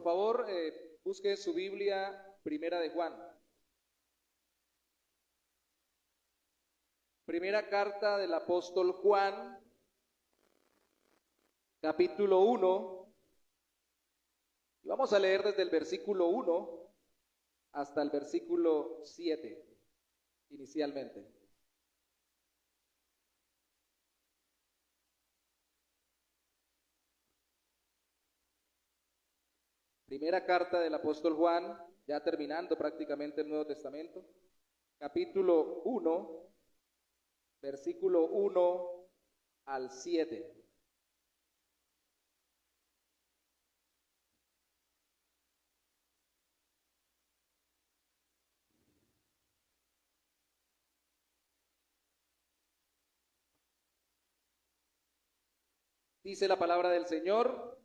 Por favor, busque su Biblia, Primera de Juan. Primera carta del apóstol Juan, capítulo 1. Y vamos a leer desde el versículo 1 hasta el versículo 7, inicialmente. Primera carta del apóstol Juan, ya terminando prácticamente el Nuevo Testamento, capítulo 1, versículo 1 al 7. Dice la palabra del Señor: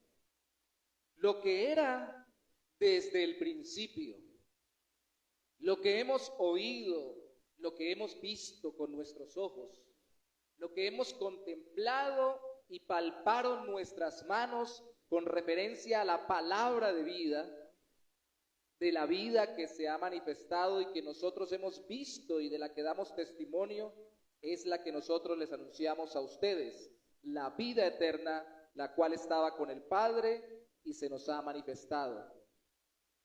lo que era desde el principio, lo que hemos oído, lo que hemos visto con nuestros ojos, lo que hemos contemplado y palparon nuestras manos con referencia a la palabra de la vida que se ha manifestado y que nosotros hemos visto y de la que damos testimonio, es la que nosotros les anunciamos a ustedes, la vida eterna, la cual estaba con el Padre y se nos ha manifestado.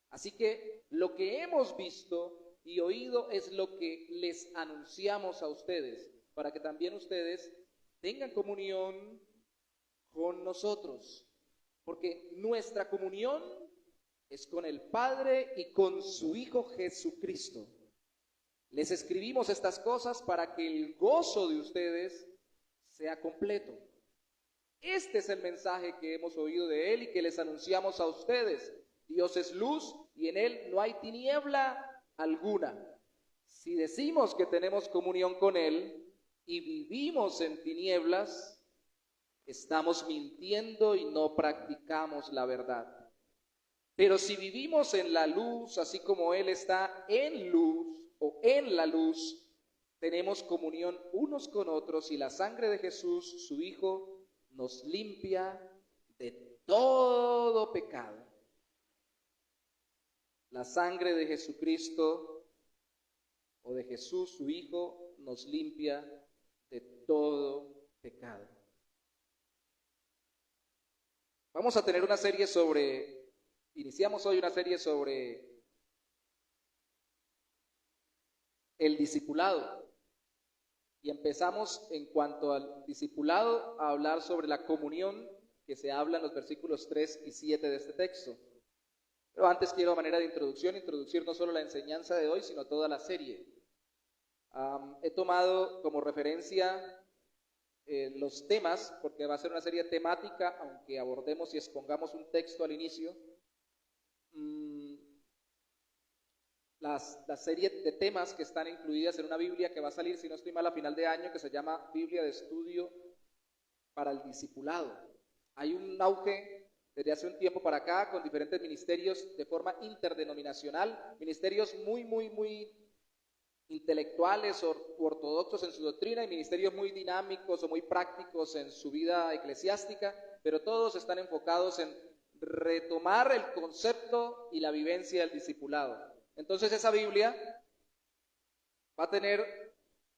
Así que lo que hemos visto y oído es lo que les anunciamos a ustedes, para que también ustedes tengan comunión con nosotros, porque nuestra comunión es con el Padre y con su Hijo Jesucristo. Les escribimos estas cosas para que el gozo de ustedes sea completo. Este es el mensaje que hemos oído de Él y que les anunciamos a ustedes. Dios es luz y en Él no hay tiniebla alguna. Si decimos que tenemos comunión con Él y vivimos en tinieblas, estamos mintiendo y no practicamos la verdad. Pero si vivimos en la luz, así como Él está en luz o en la luz, tenemos comunión unos con otros y la sangre de Jesús, su Hijo, nos limpia de todo pecado. La sangre de Jesucristo o de Jesús, su Hijo, nos limpia de todo pecado. Vamos a tener una serie iniciamos hoy una serie sobre el discipulado. Y empezamos en cuanto al discipulado a hablar sobre la comunión que se habla en los versículos 3 y 7 de este texto. Pero antes quiero, a manera de introducir no solo la enseñanza de hoy, sino toda la serie. He tomado como referencia los temas, porque va a ser una serie temática, aunque abordemos y expongamos un texto al inicio. La serie de temas que están incluidas en una Biblia que va a salir, si no estoy mal, a final de año, que se llama Biblia de Estudio para el Discipulado. Hay un auge desde hace un tiempo para acá con diferentes ministerios de forma interdenominacional, ministerios muy intelectuales o ortodoxos en su doctrina y ministerios muy dinámicos o muy prácticos en su vida eclesiástica, pero todos están enfocados en retomar el concepto y la vivencia del discipulado. Entonces esa Biblia va a tener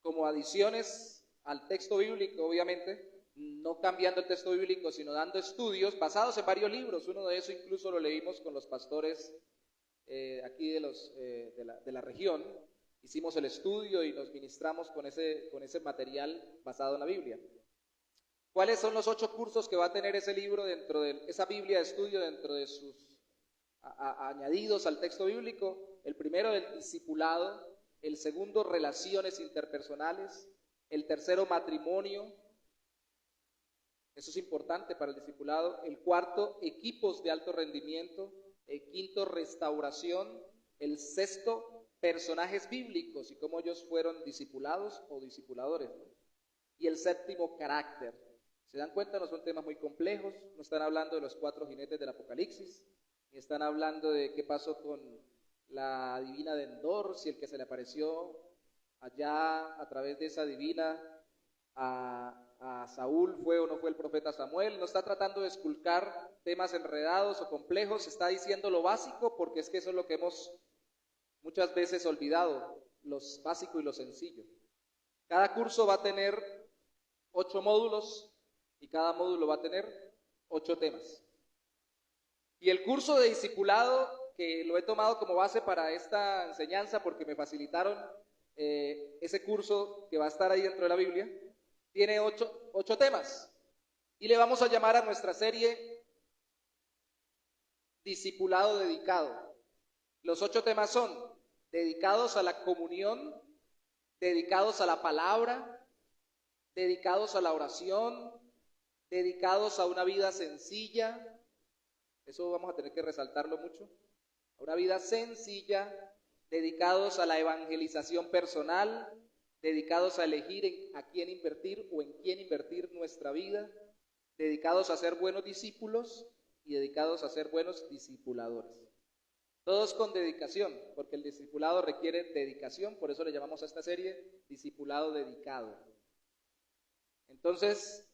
como adiciones al texto bíblico, obviamente, no cambiando el texto bíblico, sino dando estudios basados en varios libros. Uno de esos incluso lo leímos con los pastores aquí de la región. Hicimos el estudio y nos ministramos con ese material basado en la Biblia. ¿Cuáles son los 8 cursos que va a tener ese libro dentro de esa Biblia de estudio dentro de sus añadidos al texto bíblico? El primero, el discipulado. El segundo, relaciones interpersonales. El tercero, matrimonio. Eso es importante para el discipulado. El cuarto, equipos de alto rendimiento. El quinto, restauración. El sexto, personajes bíblicos y cómo ellos fueron discipulados o discipuladores, ¿no? Y el séptimo, carácter. ¿Se dan cuenta? No son temas muy complejos. No están hablando de los 4 jinetes del Apocalipsis, ni están hablando de qué pasó con la divina de Endor, si el que se le apareció allá a través de esa divina a a Saúl fue o no fue el profeta Samuel, no está tratando de esculcar temas enredados o complejos, está diciendo lo básico porque es que eso es lo que hemos muchas veces olvidado, lo básico y lo sencillo. Cada curso va a tener 8 módulos y cada módulo va a tener 8 temas. Y el curso de discipulado, que lo he tomado como base para esta enseñanza porque me facilitaron ese curso que va a estar ahí dentro de la Biblia, tiene 8 temas. Y le vamos a llamar a nuestra serie Discipulado Dedicado. Los 8 temas son dedicados a la comunión, dedicados a la palabra, dedicados a la oración, dedicados a una vida sencilla. Eso vamos a tener que resaltarlo mucho. A una vida sencilla, dedicados a la evangelización personal, dedicados a elegir a quién invertir o en quién invertir nuestra vida, dedicados a ser buenos discípulos y dedicados a ser buenos discipuladores. Todos con dedicación, porque el discipulado requiere dedicación, por eso le llamamos a esta serie Discipulado Dedicado. Entonces,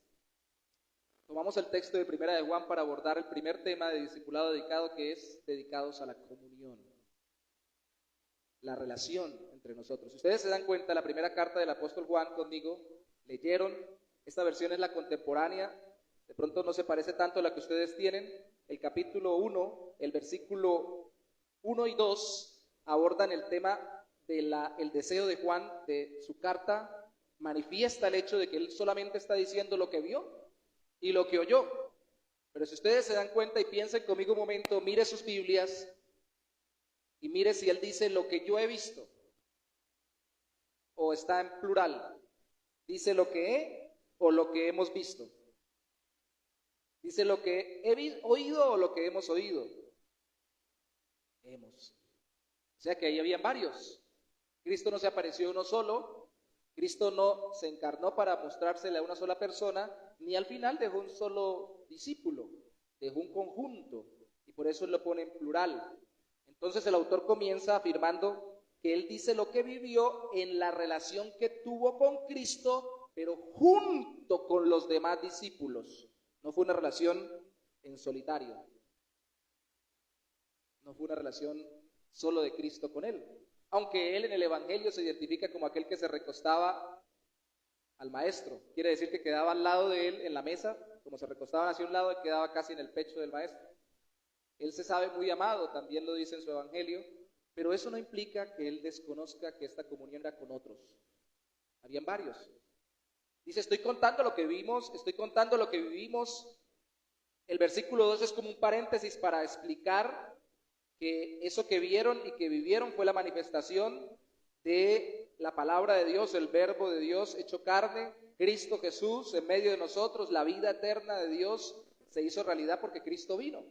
tomamos el texto de Primera de Juan para abordar el primer tema de discipulado dedicado, que es dedicados a la comunión, la relación entre nosotros. Si ustedes se dan cuenta, la primera carta del apóstol Juan conmigo, leyeron, esta versión es la contemporánea, de pronto no se parece tanto a la que ustedes tienen, el capítulo 1, el versículo 1 y 2 abordan el tema del deseo de Juan, de su carta, manifiesta el hecho de que él solamente está diciendo lo que vio y lo que oyó. Pero si ustedes se dan cuenta y piensen conmigo un momento, mire sus Biblias y mire si él dice lo que yo he visto o está en plural. Dice lo que he o lo que hemos visto. Dice lo que he oído o lo que hemos oído. Hemos. O sea que ahí habían varios. Cristo no se apareció uno solo. Cristo no se encarnó para mostrársele a una sola persona, ni al final dejó un solo discípulo, dejó un conjunto, y por eso él lo pone en plural. Entonces el autor comienza afirmando que él dice lo que vivió en la relación que tuvo con Cristo, pero junto con los demás discípulos. No fue una relación en solitario, no fue una relación solo de Cristo con él. Aunque él en el Evangelio se identifica como aquel que se recostaba al maestro. Quiere decir que quedaba al lado de él en la mesa, como se recostaban hacia un lado y quedaba casi en el pecho del maestro. Él se sabe muy amado, también lo dice en su Evangelio, pero eso no implica que él desconozca que esta comunión era con otros. Habían varios. Dice, estoy contando lo que vimos, estoy contando lo que vivimos. El versículo 2 es como un paréntesis para explicar que eso que vieron y que vivieron fue la manifestación de la palabra de Dios, el verbo de Dios hecho carne, Cristo Jesús en medio de nosotros, la vida eterna de Dios se hizo realidad porque Cristo vino.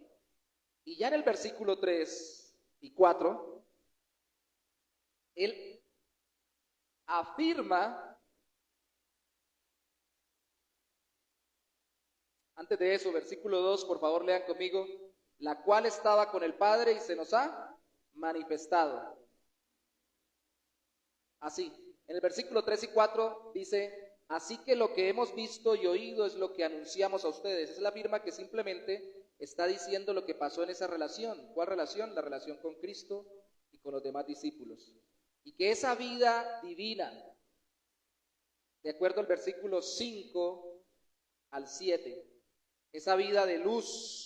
Y ya en el versículo 3 y 4, él afirma, antes de eso, versículo 2, por favor lean conmigo, la cual estaba con el Padre y se nos ha manifestado. Así, en el versículo 3 y 4 dice, así que lo que hemos visto y oído es lo que anunciamos a ustedes. Es la firma que simplemente está diciendo lo que pasó en esa relación. ¿Cuál relación? La relación con Cristo y con los demás discípulos. Y que esa vida divina, de acuerdo al versículo 5 al 7, esa vida de luz,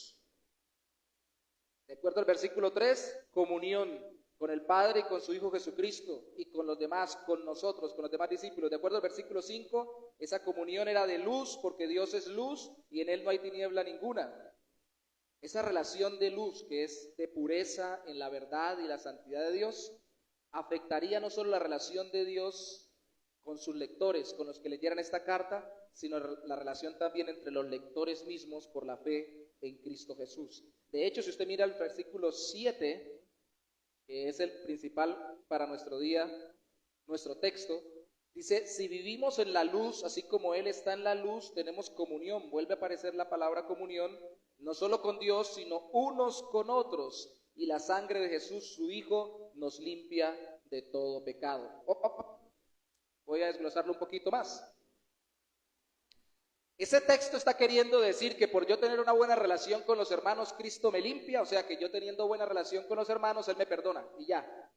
de acuerdo al versículo 3, comunión con el Padre y con su Hijo Jesucristo y con los demás, con nosotros, con los demás discípulos. De acuerdo al versículo 5, esa comunión era de luz porque Dios es luz y en Él no hay tiniebla ninguna. Esa relación de luz que es de pureza en la verdad y la santidad de Dios afectaría no solo la relación de Dios con sus lectores, con los que leyeran esta carta, sino la relación también entre los lectores mismos por la fe en Cristo Jesús. De hecho, si usted mira el versículo 7, que es el principal para nuestro día, nuestro texto, dice, si vivimos en la luz, así como Él está en la luz, tenemos comunión. Vuelve a aparecer la palabra comunión, no solo con Dios, sino unos con otros. Y la sangre de Jesús, su Hijo, nos limpia de todo pecado. Voy a desglosarlo un poquito más. Ese texto está queriendo decir que por yo tener una buena relación con los hermanos, Cristo me limpia, o sea que yo teniendo buena relación con los hermanos, Él me perdona y ya.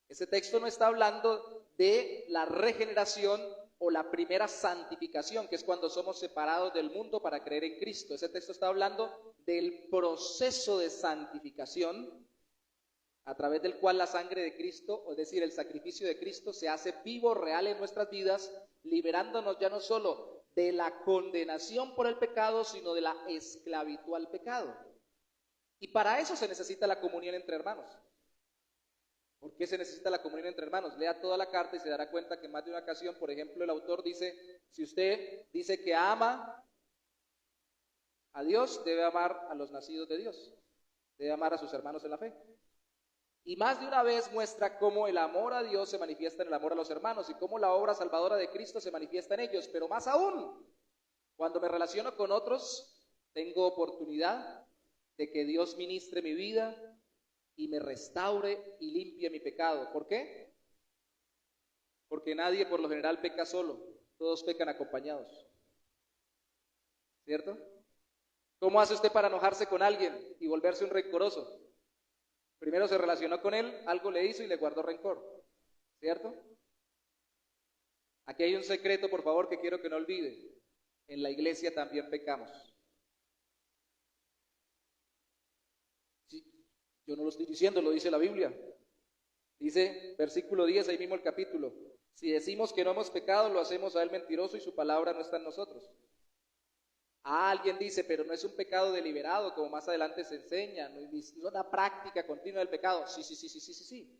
Ese texto no está hablando de la regeneración o la primera santificación, que es cuando somos separados del mundo para creer en Cristo. Ese texto está hablando del proceso de santificación a través del cual la sangre de Cristo, es decir, el sacrificio de Cristo, se hace vivo, real en nuestras vidas, liberándonos ya no solo de la condenación por el pecado, sino de la esclavitud al pecado. Y para eso se necesita la comunión entre hermanos. ¿Por qué se necesita la comunión entre hermanos? Lea toda la carta y se dará cuenta que en más de una ocasión, por ejemplo, el autor dice, si usted dice que ama a Dios, debe amar a los nacidos de Dios, debe amar a sus hermanos en la fe. Y más de una vez muestra cómo el amor a Dios se manifiesta en el amor a los hermanos y cómo la obra salvadora de Cristo se manifiesta en ellos. Pero más aún, cuando me relaciono con otros, tengo oportunidad de que Dios ministre mi vida y me restaure y limpie mi pecado. ¿Por qué? Porque nadie por lo general peca solo, todos pecan acompañados. ¿Cierto? ¿Cómo hace usted para enojarse con alguien y volverse un rencoroso? Primero se relacionó con él, algo le hizo y le guardó rencor. ¿Cierto? Aquí hay un secreto, por favor, que quiero que no olvide. En la iglesia también pecamos. Yo no lo estoy diciendo, lo dice la Biblia. Dice, versículo 10, ahí mismo el capítulo. Si decimos que no hemos pecado, lo hacemos a él mentiroso y su palabra no está en nosotros. Alguien dice, pero no es un pecado deliberado, como más adelante se enseña, no es una práctica continua del pecado. Sí.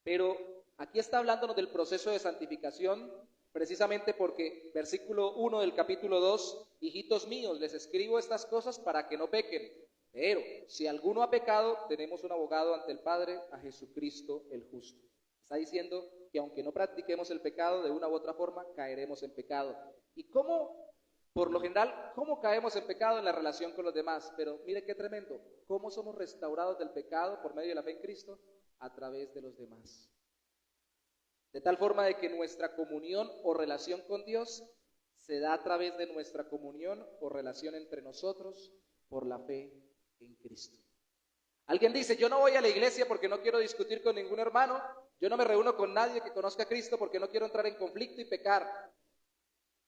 Pero aquí está hablándonos del proceso de santificación, precisamente porque versículo 1 del capítulo 2, hijitos míos, les escribo estas cosas para que no pequen. Pero si alguno ha pecado, tenemos un abogado ante el Padre, a Jesucristo el justo. Está diciendo que aunque no practiquemos el pecado, de una u otra forma caeremos en pecado. ¿Y cómo? Por lo general, ¿cómo caemos en pecado? En la relación con los demás. Pero mire qué tremendo. ¿Cómo somos restaurados del pecado por medio de la fe en Cristo? A través de los demás. De tal forma de que nuestra comunión o relación con Dios se da a través de nuestra comunión o relación entre nosotros por la fe en Cristo. Alguien dice, yo no voy a la iglesia porque no quiero discutir con ningún hermano, yo no me reúno con nadie que conozca a Cristo porque no quiero entrar en conflicto y pecar.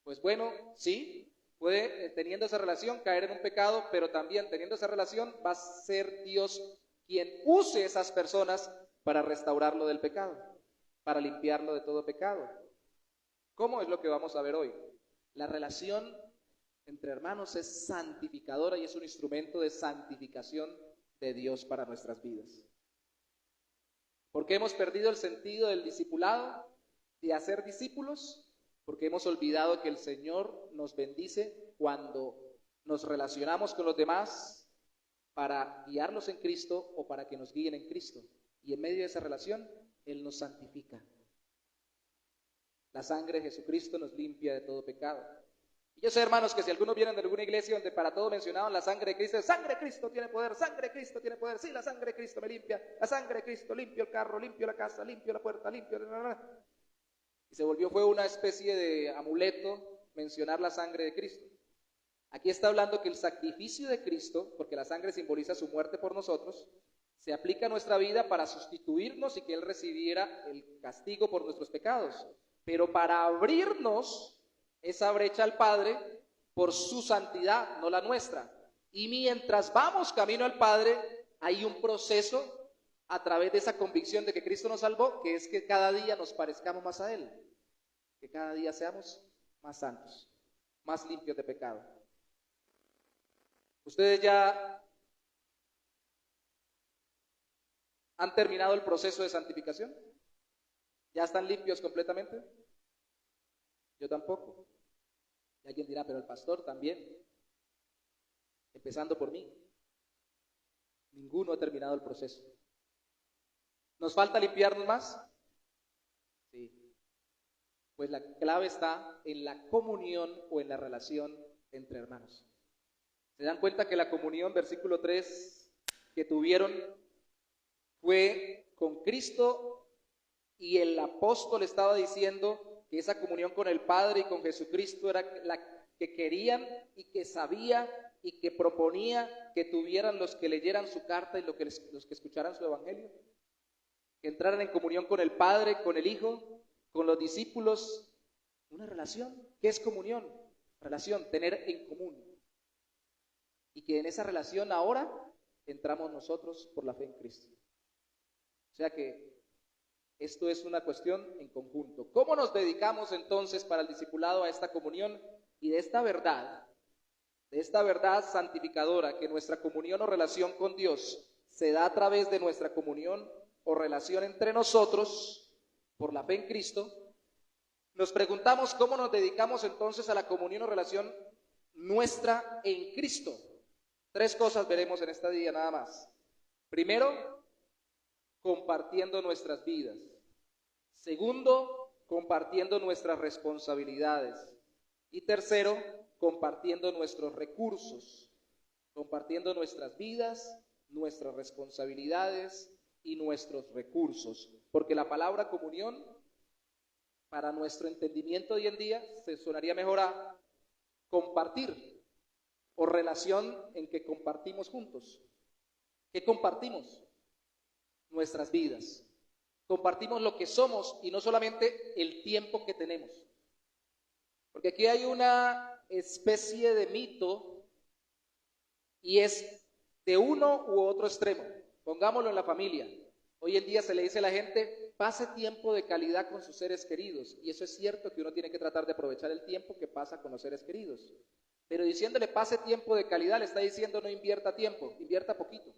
Pues bueno, sí, puede teniendo esa relación caer en un pecado, pero también teniendo esa relación va a ser Dios quien use esas personas para restaurarlo del pecado, para limpiarlo de todo pecado. ¿Cómo es lo que vamos a ver hoy? La relación entre hermanos es santificadora y es un instrumento de santificación de Dios para nuestras vidas. ¿Por qué hemos perdido el sentido del discipulado, de hacer discípulos? Porque hemos olvidado que el Señor nos bendice cuando nos relacionamos con los demás para guiarlos en Cristo o para que nos guíen en Cristo. Y en medio de esa relación, Él nos santifica. La sangre de Jesucristo nos limpia de todo pecado. Y yo sé, hermanos, que si algunos vienen de alguna iglesia donde para todo mencionaban la sangre de Cristo, sangre de Cristo tiene poder, sangre de Cristo tiene poder, sí, la sangre de Cristo me limpia, la sangre de Cristo limpio el carro, limpio la casa, limpio la puerta, limpio... Y se fue una especie de amuleto mencionar la sangre de Cristo. Aquí está hablando que el sacrificio de Cristo, porque la sangre simboliza su muerte por nosotros, se aplica a nuestra vida para sustituirnos y que Él recibiera el castigo por nuestros pecados, pero para abrirnos esa brecha al Padre por su santidad, no la nuestra. Y mientras vamos camino al Padre, hay un proceso a través de esa convicción de que Cristo nos salvó, que es que cada día nos parezcamos más a Él, que cada día seamos más santos, más limpios de pecado. ¿Ustedes ya han terminado el proceso de santificación? ¿Ya están limpios completamente? Yo tampoco. Y alguien dirá, pero el pastor también, empezando por mí. Ninguno ha terminado el proceso. ¿Nos falta limpiarnos más? Sí. Pues la clave está en la comunión o en la relación entre hermanos. ¿Se dan cuenta que la comunión, versículo 3, que tuvieron fue con Cristo y el apóstol estaba diciendo que esa comunión con el Padre y con Jesucristo era que querían y que sabía y que proponía que tuvieran los que leyeran su carta y los que escucharan su evangelio? Que entraran en comunión con el Padre, con el Hijo, con los discípulos. Una relación. ¿Qué es comunión? Relación, tener en común. Y que en esa relación ahora entramos nosotros por la fe en Cristo. O sea que esto es una cuestión en conjunto. ¿Cómo nos dedicamos entonces para el discipulado a esta comunión y de esta verdad santificadora, que nuestra comunión o relación con Dios se da a través de nuestra comunión o relación entre nosotros por la fe en Cristo? Nos preguntamos cómo nos dedicamos entonces a la comunión o relación nuestra en Cristo. 3 cosas veremos en este día nada más. Primero, compartiendo nuestras vidas. Segundo, compartiendo nuestras responsabilidades. Y tercero, compartiendo nuestros recursos. Compartiendo nuestras vidas, nuestras responsabilidades y nuestros recursos. Porque la palabra comunión, para nuestro entendimiento hoy en día, se sonaría mejor a compartir o relación en que compartimos juntos. ¿Qué compartimos? Nuestras vidas. Compartimos lo que somos y no solamente el tiempo que tenemos. Porque aquí hay una especie de mito y es de uno u otro extremo. Pongámoslo en la familia. Hoy en día se le dice a la gente, pase tiempo de calidad con sus seres queridos. Y eso es cierto, que uno tiene que tratar de aprovechar el tiempo que pasa con los seres queridos. Pero diciéndole pase tiempo de calidad, le está diciendo no invierta tiempo, invierta poquito.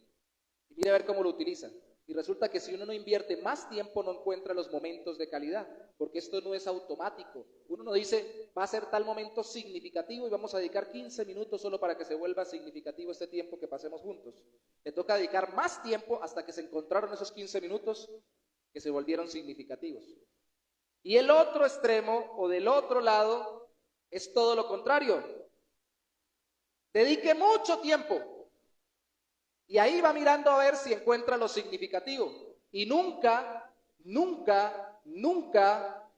Y mire a ver cómo lo utiliza. Y resulta que si uno no invierte más tiempo, no encuentra los momentos de calidad, porque esto no es automático. Uno no dice, va a ser tal momento significativo y vamos a dedicar 15 minutos solo para que se vuelva significativo este tiempo que pasemos juntos. Le toca dedicar más tiempo hasta que se encontraron esos 15 minutos que se volvieron significativos. Y el otro extremo, o del otro lado, es todo lo contrario. Dedique mucho tiempo y ahí va mirando a ver si encuentra lo significativo. Y nunca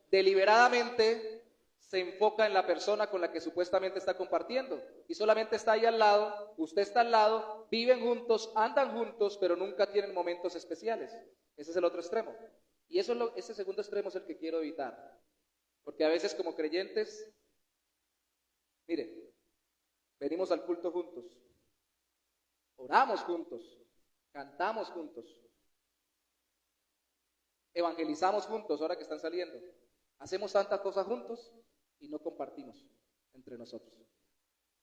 deliberadamente se enfoca en la persona con la que supuestamente está compartiendo. Y solamente está ahí al lado, usted está al lado, viven juntos, andan juntos, pero nunca tienen momentos especiales. Ese es el otro extremo. Y ese segundo extremo es el que quiero evitar. Porque a veces como creyentes, miren, venimos al culto juntos, oramos juntos, cantamos juntos, evangelizamos juntos ahora que están saliendo. Hacemos tantas cosas juntos y no compartimos entre nosotros.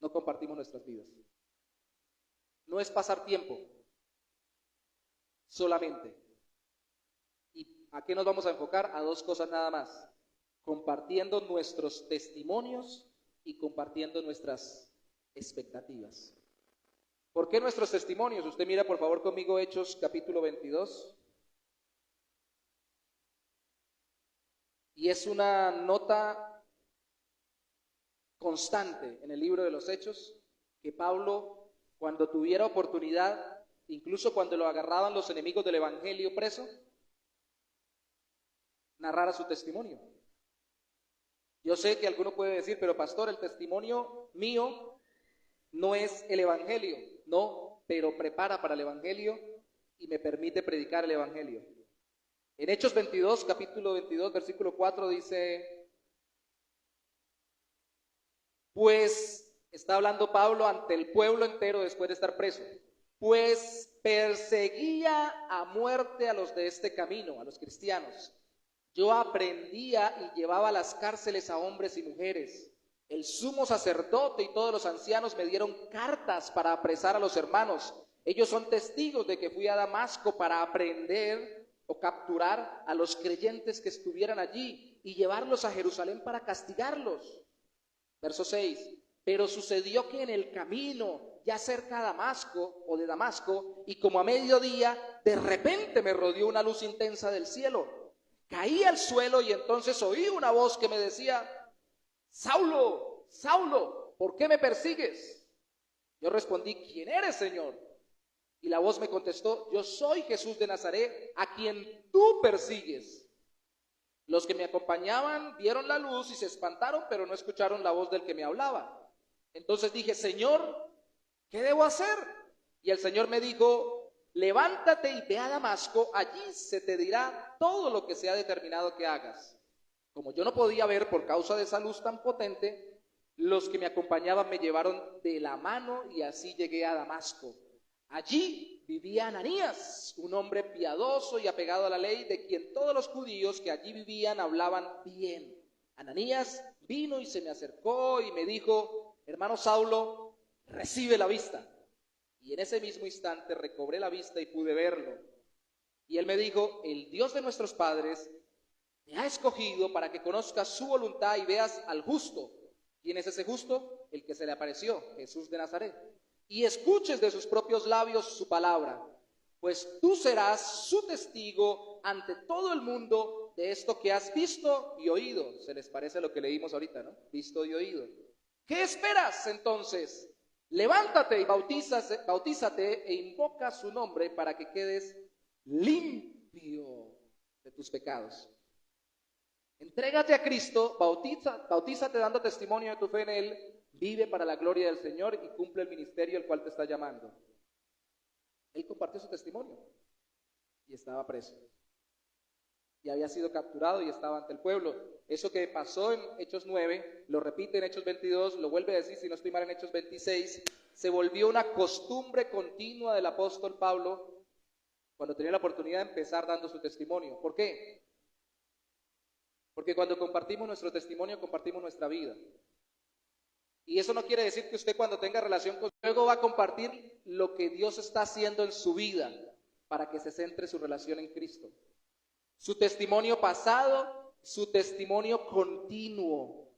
No compartimos nuestras vidas. No es pasar tiempo solamente. ¿Y a qué nos vamos a enfocar? A 2 cosas nada más. Compartiendo nuestros testimonios y compartiendo nuestras expectativas. ¿Por qué nuestros testimonios? Usted mira por favor conmigo Hechos capítulo 22. Y es una nota constante en el libro de los Hechos, que Pablo, cuando tuviera oportunidad, incluso cuando lo agarraban los enemigos del evangelio preso, narrara su testimonio. Yo sé que alguno puede decir, pero pastor, el testimonio mío no es el evangelio. No, pero prepara para el evangelio y me permite predicar el evangelio. En Hechos 22, capítulo 22, versículo 4 dice, pues está hablando Pablo ante el pueblo entero después de estar preso, pues perseguía a muerte a los de este camino, a los cristianos. Yo aprendía y llevaba a las cárceles a hombres y mujeres. El sumo sacerdote y todos los ancianos me dieron cartas para apresar a los hermanos. Ellos son testigos de que fui a Damasco para aprender o capturar a los creyentes que estuvieran allí y llevarlos a Jerusalén para castigarlos. Verso 6. Pero sucedió que en el camino, ya cerca de Damasco, y como a mediodía, de repente me rodeó una luz intensa del cielo. Caí al suelo y entonces oí una voz que me decía, Saulo, Saulo, ¿por qué me persigues? Yo respondí, ¿quién eres, Señor? Y la voz me contestó, yo soy Jesús de Nazaret, a quien tú persigues. Los que me acompañaban vieron la luz y se espantaron, pero no escucharon la voz del que me hablaba. Entonces dije, Señor, ¿qué debo hacer? Y el Señor me dijo, levántate y ve a Damasco, allí se te dirá todo lo que se ha determinado que hagas. Como yo no podía ver por causa de esa luz tan potente, los que me acompañaban me llevaron de la mano y así llegué a Damasco. Allí vivía Ananías, un hombre piadoso y apegado a la ley, de quien todos los judíos que allí vivían hablaban bien. Ananías vino y se me acercó y me dijo, hermano Saulo, recibe la vista. Y en ese mismo instante recobré la vista y pude verlo. Y él me dijo, el Dios de nuestros padres te ha escogido para que conozcas su voluntad y veas al justo. ¿Quién es ese justo? El que se le apareció, Jesús de Nazaret. Y escuches de sus propios labios su palabra, pues tú serás su testigo ante todo el mundo de esto que has visto y oído. Se les parece lo que leímos ahorita, ¿no? Visto y oído. ¿Qué esperas entonces? Levántate y bautízate e invoca su nombre para que quedes limpio de tus pecados. Entrégate a Cristo, bautízate dando testimonio de tu fe en Él, vive para la gloria del Señor y cumple el ministerio al cual te está llamando. Él compartió su testimonio y estaba preso. Y había sido capturado y estaba ante el pueblo. Eso que pasó en Hechos 9, lo repite en Hechos 22, lo vuelve a decir, si no estoy mal, en Hechos 26, se volvió una costumbre continua del apóstol Pablo cuando tenía la oportunidad de empezar dando su testimonio. ¿Por qué? Porque cuando compartimos nuestro testimonio, compartimos nuestra vida. Y eso no quiere decir que usted cuando tenga relación con luego va a compartir lo que Dios está haciendo en su vida para que se centre su relación en Cristo. Su testimonio pasado, su testimonio continuo.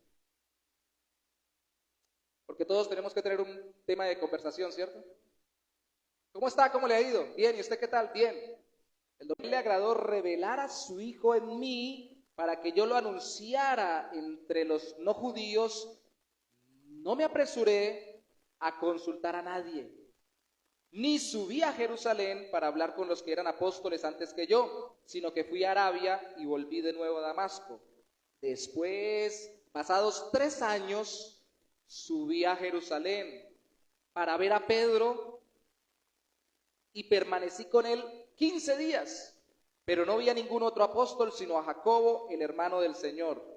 Porque todos tenemos que tener un tema de conversación, ¿cierto? ¿Cómo está? ¿Cómo le ha ido? Bien, ¿y usted qué tal? Bien. El Señor le agradó revelar a su Hijo en mí para que yo lo anunciara entre los no judíos. No me apresuré a consultar a nadie, ni subí a Jerusalén para hablar con los que eran apóstoles antes que yo, sino que fui a Arabia y volví de nuevo a Damasco. Después, pasados 3 años, subí a Jerusalén para ver a Pedro y permanecí con él 15 días, pero no vi a ningún otro apóstol, sino a Jacobo, el hermano del Señor.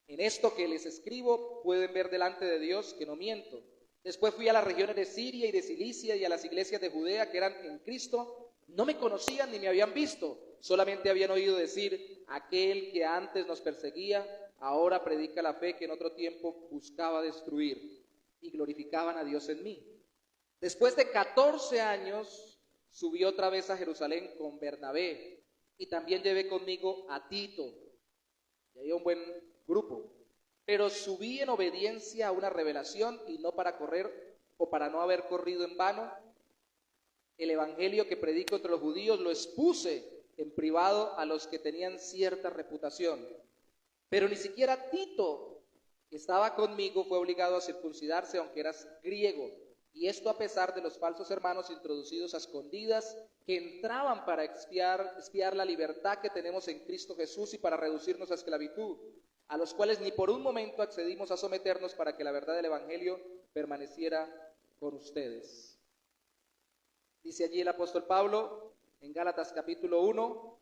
En esto que les escribo pueden ver delante de Dios que no miento. Después fui a las regiones de Siria y de Cilicia y a las iglesias de Judea que eran en Cristo. No me conocían ni me habían visto, solamente habían oído decir, aquel que antes nos perseguía, ahora predica la fe que en otro tiempo buscaba destruir, y glorificaban a Dios en mí. Después de 14 años subí otra vez a Jerusalén con Bernabé, y también llevé conmigo a Tito. Y había un buen grupo, pero subí en obediencia a una revelación y no para correr o para no haber corrido en vano. El evangelio que predico entre los judíos lo expuse en privado a los que tenían cierta reputación, pero ni siquiera Tito, que estaba conmigo, fue obligado a circuncidarse aunque era griego, y esto a pesar de los falsos hermanos introducidos a escondidas que entraban para expiar la libertad que tenemos en Cristo Jesús y para reducirnos a esclavitud, a los cuales ni por un momento accedimos a someternos para que la verdad del evangelio permaneciera con ustedes. Dice allí el apóstol Pablo en Gálatas capítulo 1,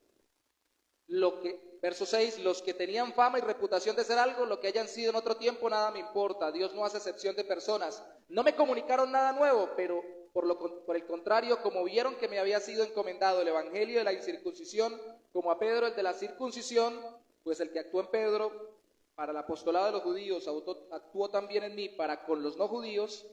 verso 6, los que tenían fama y reputación de ser algo, lo que hayan sido en otro tiempo, nada me importa. Dios no hace excepción de personas. No me comunicaron nada nuevo, pero por el contrario, como vieron que me había sido encomendado el evangelio de la incircuncisión, como a Pedro el de la circuncisión, pues el que actuó en Pedro para el apostolado de los judíos actuó también en mí para con los no judíos,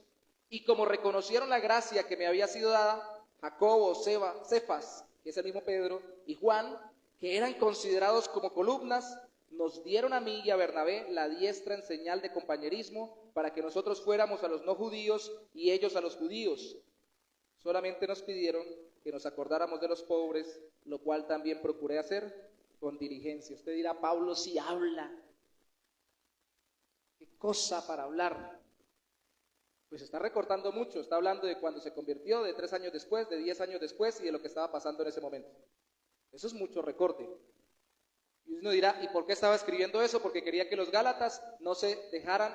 y como reconocieron la gracia que me había sido dada, Jacobo, Cefas, que es el mismo Pedro, y Juan, que eran considerados como columnas, nos dieron a mí y a Bernabé la diestra en señal de compañerismo para que nosotros fuéramos a los no judíos y ellos a los judíos. Solamente nos pidieron que nos acordáramos de los pobres, lo cual también procuré hacer con diligencia. Usted dirá, Pablo sí habla. ¿Qué cosa para hablar? Pues está recortando mucho, está hablando de cuando se convirtió, de 3 años después, de 10 años después y de lo que estaba pasando en ese momento. Eso es mucho recorte. Y uno dirá, ¿y por qué estaba escribiendo eso? Porque quería que los gálatas no se dejaran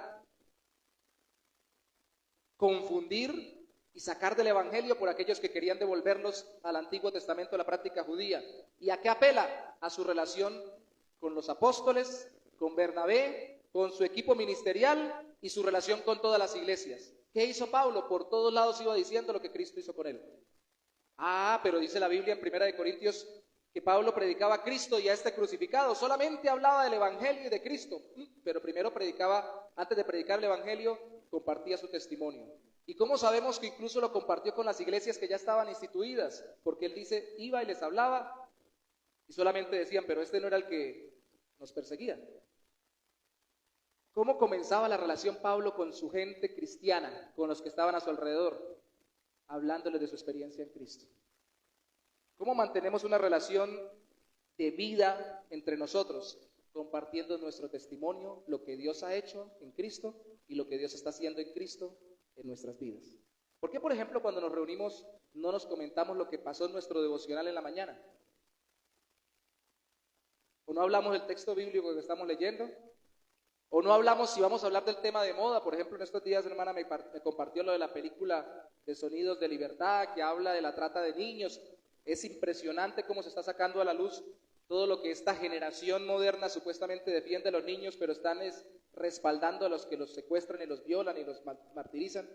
confundir y sacar del evangelio por aquellos que querían devolverlos al Antiguo Testamento, a la práctica judía. ¿Y a qué apela? A su relación con los apóstoles, con Bernabé, con su equipo ministerial y su relación con todas las iglesias. ¿Qué hizo Pablo? Por todos lados iba diciendo lo que Cristo hizo con él. Pero dice la Biblia en 1 Corintios que Pablo predicaba a Cristo y a este crucificado. Solamente hablaba del evangelio y de Cristo, pero primero predicaba, antes de predicar el evangelio, compartía su testimonio. ¿Y cómo sabemos que incluso lo compartió con las iglesias que ya estaban instituidas? Porque él dice, iba y les hablaba y solamente decían, pero este no era el que nos perseguía. ¿Cómo comenzaba la relación Pablo con su gente cristiana, con los que estaban a su alrededor? Hablándoles de su experiencia en Cristo. ¿Cómo mantenemos una relación de vida entre nosotros? Compartiendo nuestro testimonio, lo que Dios ha hecho en Cristo y lo que Dios está haciendo en Cristo en nuestras vidas. ¿Por qué, por ejemplo, cuando nos reunimos no nos comentamos lo que pasó en nuestro devocional en la mañana? ¿O no hablamos del texto bíblico que estamos leyendo? ¿O no hablamos si vamos a hablar del tema de moda? Por ejemplo, en estos días, hermana, me compartió lo de la película de Sonidos de Libertad, que habla de la trata de niños. Es impresionante cómo se está sacando a la luz todo lo que esta generación moderna supuestamente defiende a los niños, pero están respaldando a los que los secuestran y los violan y los martirizan.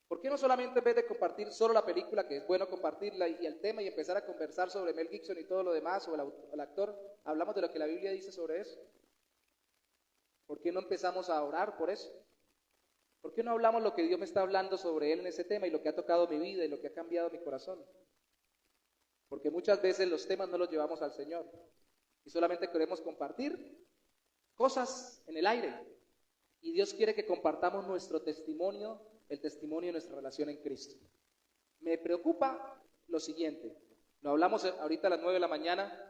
¿Por qué no solamente en vez de compartir solo la película, que es bueno compartirla, y el tema, y empezar a conversar sobre Mel Gibson y todo lo demás, o el actor, hablamos de lo que la Biblia dice sobre eso? ¿Por qué no empezamos a orar por eso? ¿Por qué no hablamos lo que Dios me está hablando sobre él en ese tema y lo que ha tocado mi vida y lo que ha cambiado mi corazón? Porque muchas veces los temas no los llevamos al Señor y solamente queremos compartir cosas en el aire. Y Dios quiere que compartamos nuestro testimonio, el testimonio de nuestra relación en Cristo. Me preocupa lo siguiente, lo hablamos ahorita a las 9 de la mañana.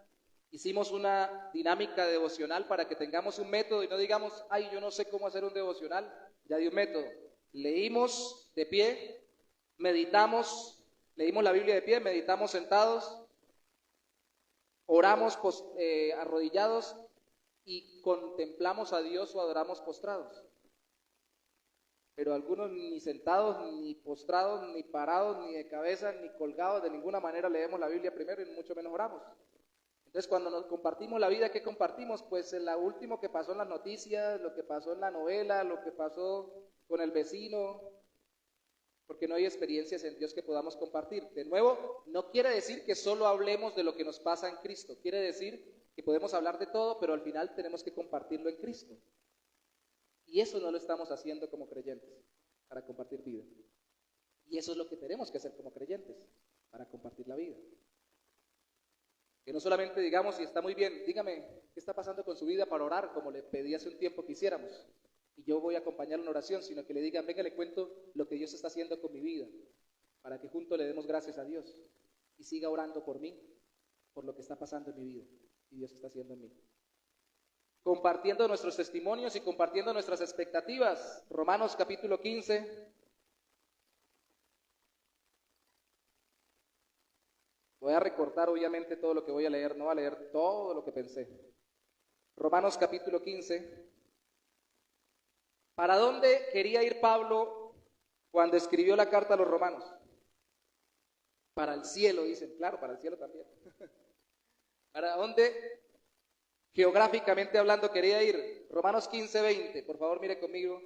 Hicimos una dinámica devocional para que tengamos un método y no digamos, yo no sé cómo hacer un devocional, ya di un método. Leímos de pie, meditamos, leímos la Biblia de pie, meditamos sentados, oramos arrodillados y contemplamos a Dios o adoramos postrados. Pero algunos ni sentados, ni postrados, ni parados, ni de cabeza, ni colgados, de ninguna manera leemos la Biblia primero y mucho menos oramos. Entonces, cuando nos compartimos la vida, ¿qué compartimos? Pues lo último que pasó en las noticias, lo que pasó en la novela, lo que pasó con el vecino, porque no hay experiencias en Dios que podamos compartir. De nuevo, no quiere decir que solo hablemos de lo que nos pasa en Cristo, quiere decir que podemos hablar de todo, pero al final tenemos que compartirlo en Cristo. Y eso no lo estamos haciendo como creyentes, para compartir vida. Y eso es lo que tenemos que hacer como creyentes, para compartir la vida. Que no solamente digamos, y está muy bien, dígame qué está pasando con su vida para orar, como le pedí hace un tiempo que hiciéramos, y yo voy a acompañarlo en oración, sino que le digan, venga, le cuento lo que Dios está haciendo con mi vida, para que juntos le demos gracias a Dios, y siga orando por mí, por lo que está pasando en mi vida, y Dios está haciendo en mí. Compartiendo nuestros testimonios y compartiendo nuestras expectativas. Romanos capítulo 15. Voy a recortar obviamente todo lo que voy a leer, no voy a leer todo lo que pensé. Romanos capítulo 15. ¿Para dónde quería ir Pablo cuando escribió la carta a los romanos? Para el cielo, dicen, claro, para el cielo también. ¿Para dónde geográficamente hablando quería ir? Romanos 15, 20, por favor mire conmigo.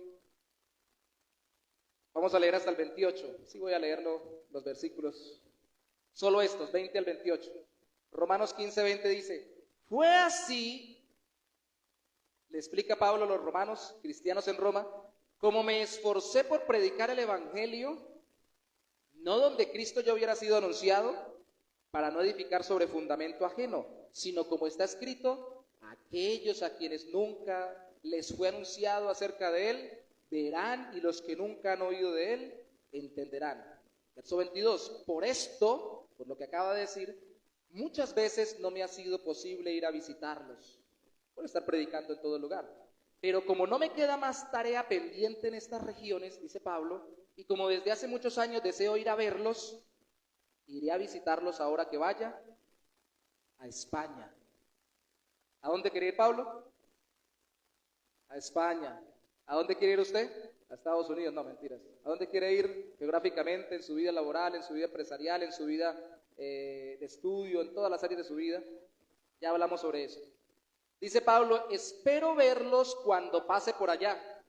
Vamos a leer hasta el 28, sí voy a leerlo, los versículos. Solo estos, 20 al 28. Romanos 15, 20 dice, fue así, le explica Pablo a los romanos, cristianos en Roma, como me esforcé por predicar el evangelio, no donde Cristo ya hubiera sido anunciado, para no edificar sobre fundamento ajeno, sino como está escrito, aquellos a quienes nunca les fue anunciado acerca de él, verán, y los que nunca han oído de él, entenderán. Verso 22, por esto, por lo que acaba de decir, muchas veces no me ha sido posible ir a visitarlos, por estar predicando en todo lugar. Pero como no me queda más tarea pendiente en estas regiones, dice Pablo, y como desde hace muchos años deseo ir a verlos, iré a visitarlos ahora que vaya a España. ¿A dónde quiere ir Pablo? A España. ¿A dónde quiere ir usted? A Estados Unidos, no, mentiras. ¿A dónde quiere ir geográficamente, en su vida laboral, en su vida empresarial, en su vida de estudio, en todas las áreas de su vida? Ya hablamos sobre eso. Dice Pablo, espero verlos cuando pase por allá.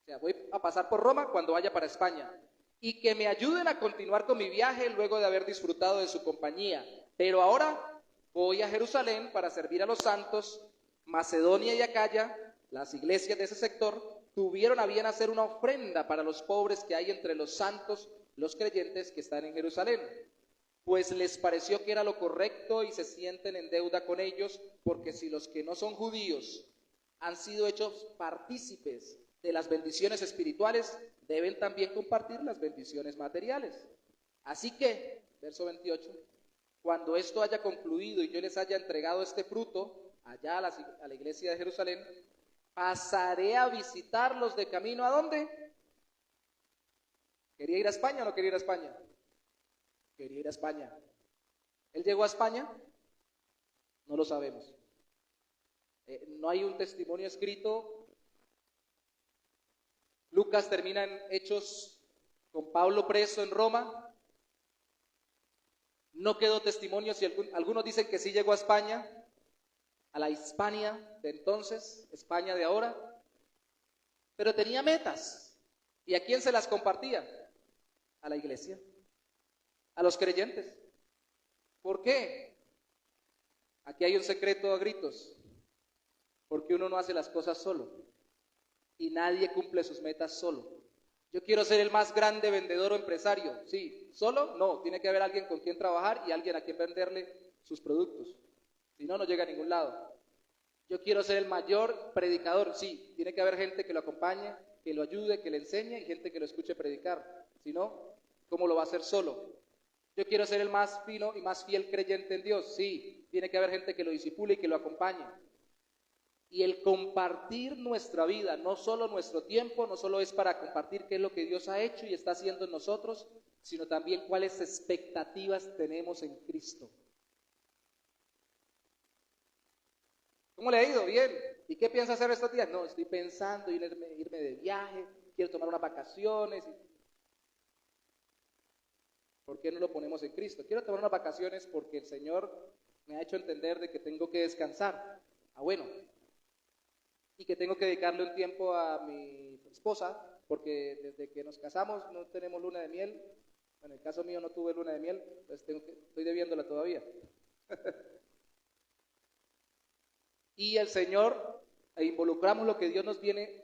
O sea, voy a pasar por Roma cuando vaya para España. Y que me ayuden a continuar con mi viaje luego de haber disfrutado de su compañía. Pero ahora voy a Jerusalén para servir a los santos. Macedonia y Acaya, las iglesias de ese sector, tuvieron a bien hacer una ofrenda para los pobres que hay entre los santos, los creyentes que están en Jerusalén. Pues les pareció que era lo correcto y se sienten en deuda con ellos, porque si los que no son judíos han sido hechos partícipes de las bendiciones espirituales, deben también compartir las bendiciones materiales. Así que, verso 28, cuando esto haya concluido y yo les haya entregado este fruto allá a la iglesia de Jerusalén, pasaré a visitarlos de camino. ¿A dónde? ¿Quería ir a España o no quería ir a España? Quería ir a España. ¿Él llegó a España? No lo sabemos. No hay un testimonio escrito. Lucas termina en Hechos con Pablo preso en Roma. No quedó testimonio si algunos dicen que sí llegó a España, a la Hispania de entonces, España de ahora, pero tenía metas. ¿Y a quién se las compartía? A la iglesia, a los creyentes. ¿Por qué? Aquí hay un secreto a gritos. Porque uno no hace las cosas solo y nadie cumple sus metas solo. Yo quiero ser el más grande vendedor o empresario. Sí, ¿solo? No, tiene que haber alguien con quien trabajar y alguien a quien venderle sus productos. Si no, no llega a ningún lado. Yo quiero ser el mayor predicador. Sí, tiene que haber gente que lo acompañe, que lo ayude, que le enseñe y gente que lo escuche predicar. Si no, ¿cómo lo va a hacer solo? Yo quiero ser el más fino y más fiel creyente en Dios. Sí, tiene que haber gente que lo disipule y que lo acompañe. Y el compartir nuestra vida, no solo nuestro tiempo, no solo es para compartir qué es lo que Dios ha hecho y está haciendo en nosotros, sino también cuáles expectativas tenemos en Cristo. ¿Cómo le ha ido? Bien. ¿Y qué piensa hacer estos días? No, estoy pensando irme de viaje, quiero tomar unas vacaciones. ¿Por qué no lo ponemos en Cristo? Quiero tomar unas vacaciones porque el Señor me ha hecho entender de que tengo que descansar. Bueno. Y que tengo que dedicarle un tiempo a mi esposa, porque desde que nos casamos no tenemos luna de miel. Bueno, en el caso mío no tuve luna de miel, pues estoy debiéndola todavía. Y el Señor, involucramos lo que Dios nos viene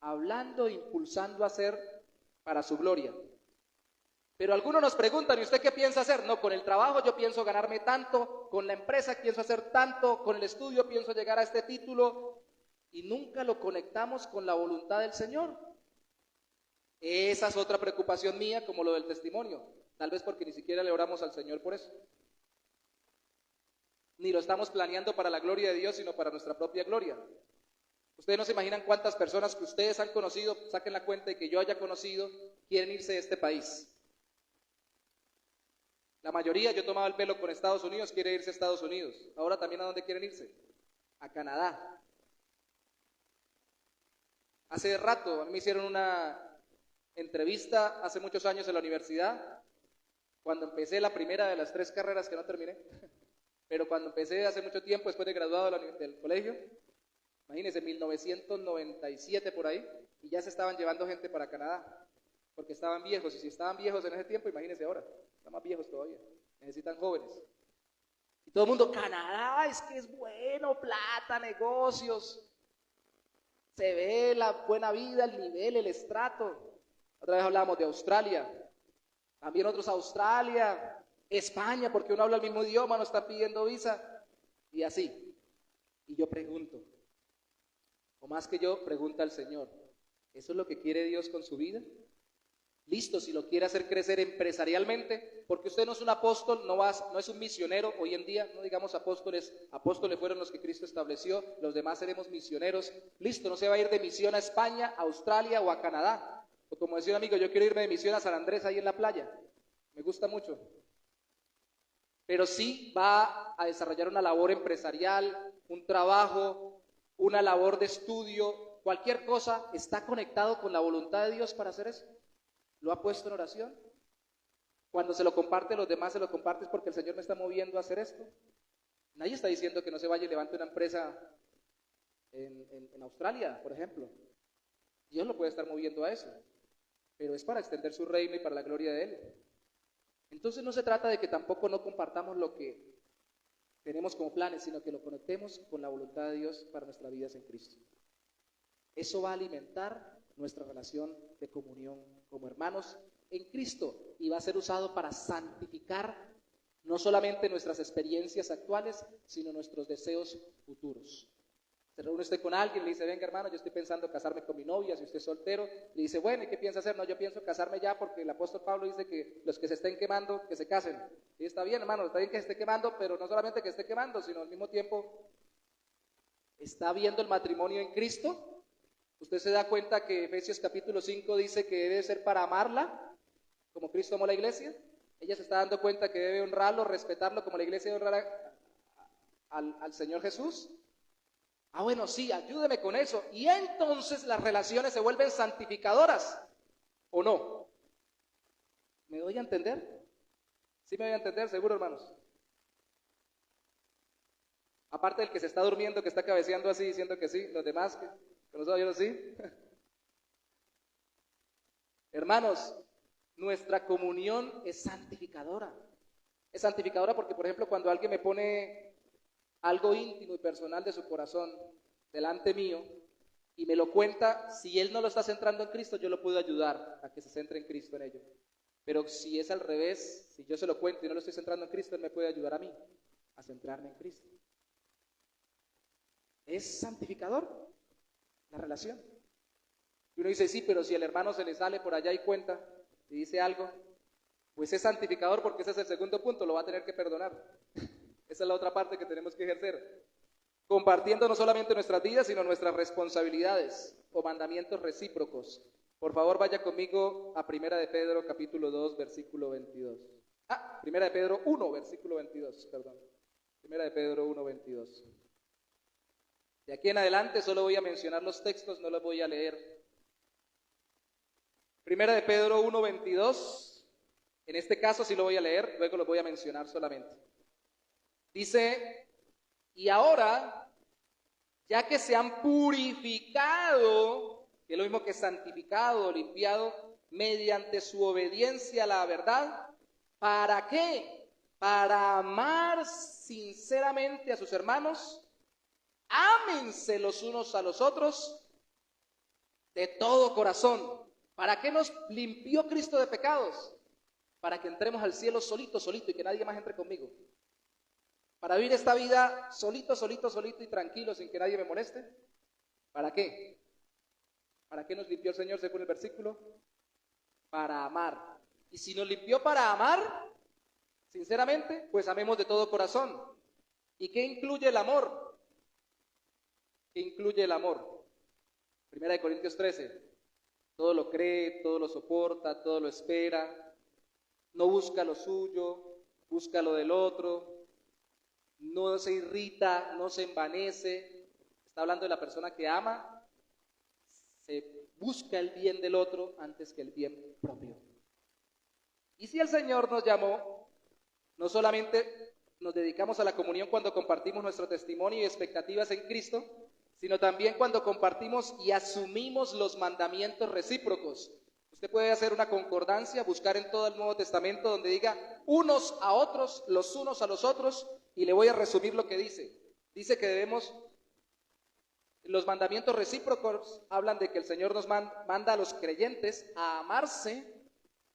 hablando, impulsando a hacer para su gloria. Pero algunos nos preguntan, ¿y usted qué piensa hacer? No, con el trabajo yo pienso ganarme tanto, con la empresa pienso hacer tanto, con el estudio pienso llegar a este título, y nunca lo conectamos con la voluntad del Señor. Esa es otra preocupación mía, como lo del testimonio, tal vez porque ni siquiera le oramos al Señor por eso. Ni lo estamos planeando para la gloria de Dios, sino para nuestra propia gloria. Ustedes no se imaginan cuántas personas que ustedes han conocido, saquen la cuenta de que yo haya conocido, quieren irse de este país. La mayoría, yo tomaba el pelo con Estados Unidos, quiere irse a Estados Unidos. Ahora también, ¿a dónde quieren irse? A Canadá. Hace rato, a mí me hicieron una entrevista hace muchos años en la universidad, cuando empecé la primera de las 3 carreras que no terminé, pero cuando empecé hace mucho tiempo, después de graduado del colegio, imagínense, 1997 por ahí, y ya se estaban llevando gente para Canadá, porque estaban viejos, y si estaban viejos en ese tiempo, imagínense ahora, están más viejos todavía, necesitan jóvenes. Y todo el mundo, Canadá, es que es bueno, plata, negocios, se ve la buena vida, el nivel, el estrato. Otra vez hablábamos de Australia, también otros Australia, España, porque uno habla el mismo idioma, no está pidiendo visa, y así. Y yo pregunto, o más que yo, pregunta al Señor, ¿eso es lo que quiere Dios con su vida? Listo, si lo quiere hacer crecer empresarialmente, porque usted no es un apóstol, no es un misionero, hoy en día no digamos apóstoles fueron los que Cristo estableció, los demás seremos misioneros. Listo, no se va a ir de misión a España, a Australia o a Canadá, o como decía un amigo, yo quiero irme de misión a San Andrés ahí en la playa, me gusta mucho, pero sí va a desarrollar una labor empresarial, un trabajo, una labor de estudio, cualquier cosa, está conectado con la voluntad de Dios para hacer eso. ¿Lo ha puesto en oración? Cuando se lo comparte a los demás, se lo compartes porque el Señor me está moviendo a hacer esto. Nadie está diciendo que no se vaya y levante una empresa en Australia, por ejemplo. Dios lo puede estar moviendo a eso, pero es para extender su reino y para la gloria de Él. Entonces no se trata de que tampoco no compartamos lo que tenemos como planes, sino que lo conectemos con la voluntad de Dios para nuestras vidas en Cristo. Eso va a alimentar nuestra relación de comunión como hermanos en Cristo y va a ser usado para santificar no solamente nuestras experiencias actuales, sino nuestros deseos futuros. Se reúne usted con alguien, le dice, venga hermano, yo estoy pensando casarme con mi novia, si usted es soltero, le dice, bueno, ¿y qué piensa hacer? No, yo pienso casarme ya porque el apóstol Pablo dice que los que se estén quemando, que se casen. Y está bien, hermano, está bien que se esté quemando, pero no solamente que esté quemando, sino al mismo tiempo, ¿está viendo el matrimonio en Cristo? Usted se da cuenta que Efesios capítulo 5 dice que debe ser para amarla, como Cristo amó la iglesia. Ella se está dando cuenta que debe honrarlo, respetarlo, como la iglesia debe honrar al Señor Jesús. Ah, bueno, sí, ayúdeme con eso. Y entonces las relaciones se vuelven santificadoras, ¿o no? ¿Me doy a entender? ¿Sí me doy a entender? Seguro, hermanos. Aparte del que se está durmiendo, que está cabeceando así, diciendo que sí, los demás, que los oyeron sí. Hermanos, nuestra comunión es santificadora. Es santificadora porque, por ejemplo, cuando alguien me pone algo íntimo y personal de su corazón delante mío y me lo cuenta, si él no lo está centrando en Cristo, yo lo puedo ayudar a que se centre en Cristo en ello. Pero si es al revés, si yo se lo cuento y no lo estoy centrando en Cristo, él me puede ayudar a mí a centrarme en Cristo. Es santificador la relación. Y uno dice, sí, pero si el hermano se le sale por allá y cuenta y dice algo, pues es santificador porque ese es el segundo punto, lo va a tener que perdonar. Esa es la otra parte que tenemos que ejercer, compartiendo no solamente nuestras vidas, sino nuestras responsabilidades o mandamientos recíprocos. Por favor, vaya conmigo a 1 de Pedro, capítulo 2, versículo 22. 1 de Pedro 1, versículo 22, perdón. 1 de Pedro 1, 22. De aquí en adelante solo voy a mencionar los textos, no los voy a leer. 1 de Pedro 1, 22. En este caso sí lo voy a leer, luego lo voy a mencionar solamente. Dice, y ahora, ya que se han purificado, que es lo mismo que santificado, limpiado, mediante su obediencia a la verdad, ¿para qué? Para amar sinceramente a sus hermanos, ámense los unos a los otros de todo corazón. ¿Para qué nos limpió Cristo de pecados? Para que entremos al cielo solito y que nadie más entre conmigo. Para vivir esta vida solito y tranquilo, sin que nadie me moleste. ¿Para qué? ¿Para qué nos limpió el Señor según el versículo? Para amar. Y si nos limpió para amar, sinceramente, pues amemos de todo corazón. ¿Y qué incluye el amor? ¿Qué incluye el amor? 1 Corintios 13. Todo lo cree, todo lo soporta, todo lo espera. No busca lo suyo, busca lo del otro. No se irrita, no se envanece. Está hablando de la persona que ama, se busca el bien del otro antes que el bien propio. Y si el Señor nos llamó, no solamente nos dedicamos a la comunión cuando compartimos nuestro testimonio y expectativas en Cristo, sino también cuando compartimos y asumimos los mandamientos recíprocos. Usted puede hacer una concordancia, buscar en todo el Nuevo Testamento donde diga unos a otros, los unos a los otros, y le voy a resumir lo que dice. Dice que debemos, los mandamientos recíprocos hablan de que el Señor nos manda a los creyentes a amarse,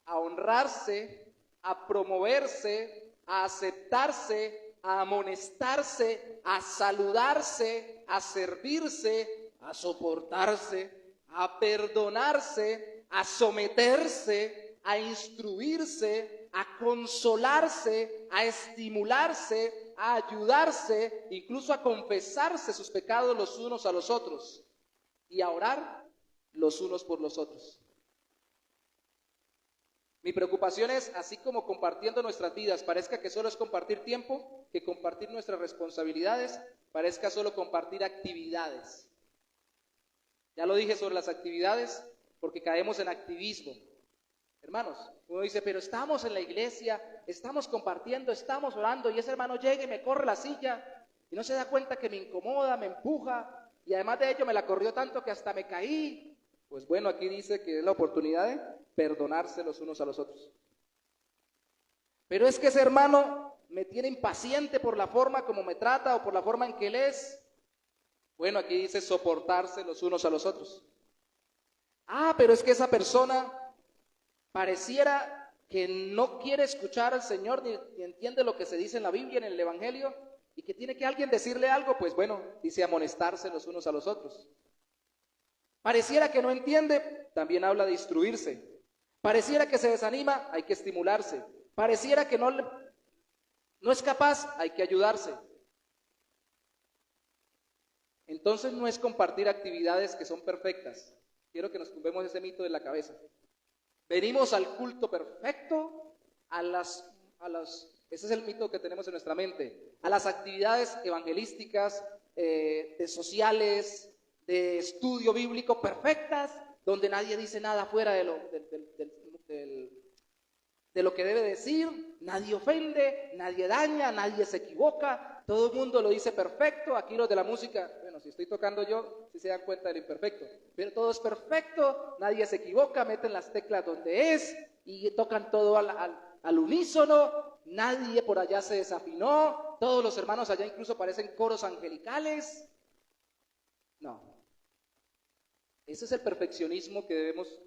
a honrarse, a promoverse, a aceptarse, a amonestarse, a saludarse, a servirse, a soportarse, a perdonarse, a someterse, a instruirse, a consolarse, a estimularse, a ayudarse, incluso a confesarse sus pecados los unos a los otros y a orar los unos por los otros. Mi preocupación es, así como compartiendo nuestras vidas parezca que solo es compartir tiempo, que compartir nuestras responsabilidades parezca solo compartir actividades. Ya lo dije sobre las actividades, porque caemos en activismo. Hermanos, uno dice, pero estamos en la iglesia, estamos compartiendo, estamos orando, y ese hermano llega y me corre la silla, y no se da cuenta que me incomoda, me empuja, y además de ello me la corrió tanto que hasta me caí. Pues bueno, aquí dice que es la oportunidad de perdonarse los unos a los otros. Pero es que ese hermano me tiene impaciente por la forma como me trata o por la forma en que él es. Bueno, aquí dice soportarse los unos a los otros. Ah, pero es que esa persona pareciera que no quiere escuchar al Señor ni entiende lo que se dice en la Biblia, en el Evangelio, y que tiene que alguien decirle algo, pues bueno, dice amonestarse los unos a los otros. Pareciera que no entiende, también habla de instruirse. Pareciera que se desanima, hay que estimularse. Pareciera que no es capaz, hay que ayudarse. Entonces no es compartir actividades que son perfectas. Quiero que nos tumbemos ese mito de la cabeza. Venimos al culto perfecto, ese es el mito que tenemos en nuestra mente, a las actividades evangelísticas, de sociales, de estudio bíblico perfectas, donde nadie dice nada fuera de lo que debe decir, nadie ofende, nadie daña, nadie se equivoca, todo el mundo lo dice perfecto. Aquí los de la música, bueno, si estoy tocando yo, sí se dan cuenta del imperfecto, pero todo es perfecto, nadie se equivoca, meten las teclas donde es y tocan todo al unísono, nadie por allá se desafinó, todos los hermanos allá incluso parecen coros angelicales. No, ese es el perfeccionismo que debemos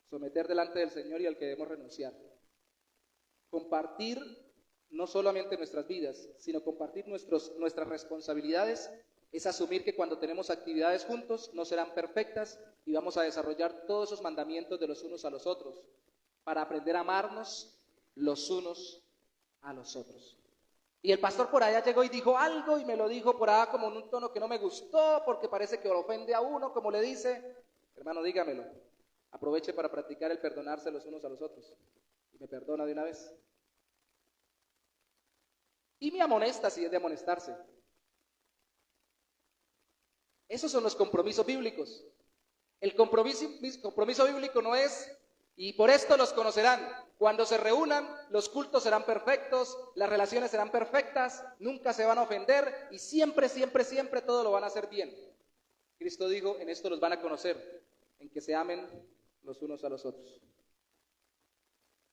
someter delante del Señor y al que debemos renunciar. Compartir no solamente nuestras vidas, sino compartir nuestras responsabilidades, es asumir que cuando tenemos actividades juntos no serán perfectas y vamos a desarrollar todos esos mandamientos de los unos a los otros para aprender a amarnos los unos a los otros. Y el pastor por allá llegó y dijo algo y me lo dijo por allá como en un tono que no me gustó porque parece que lo ofende a uno, como le dice, hermano, dígamelo. Aproveche para practicar el perdonarse los unos a los otros. Y me perdona de una vez. Y me amonesta si es de amonestarse. Esos son los compromisos bíblicos. El compromiso bíblico no es, y por esto los conocerán. Cuando se reúnan, los cultos serán perfectos, las relaciones serán perfectas, nunca se van a ofender y siempre, siempre, siempre todo lo van a hacer bien. Cristo dijo, en esto los van a conocer, en que se amen los unos a los otros.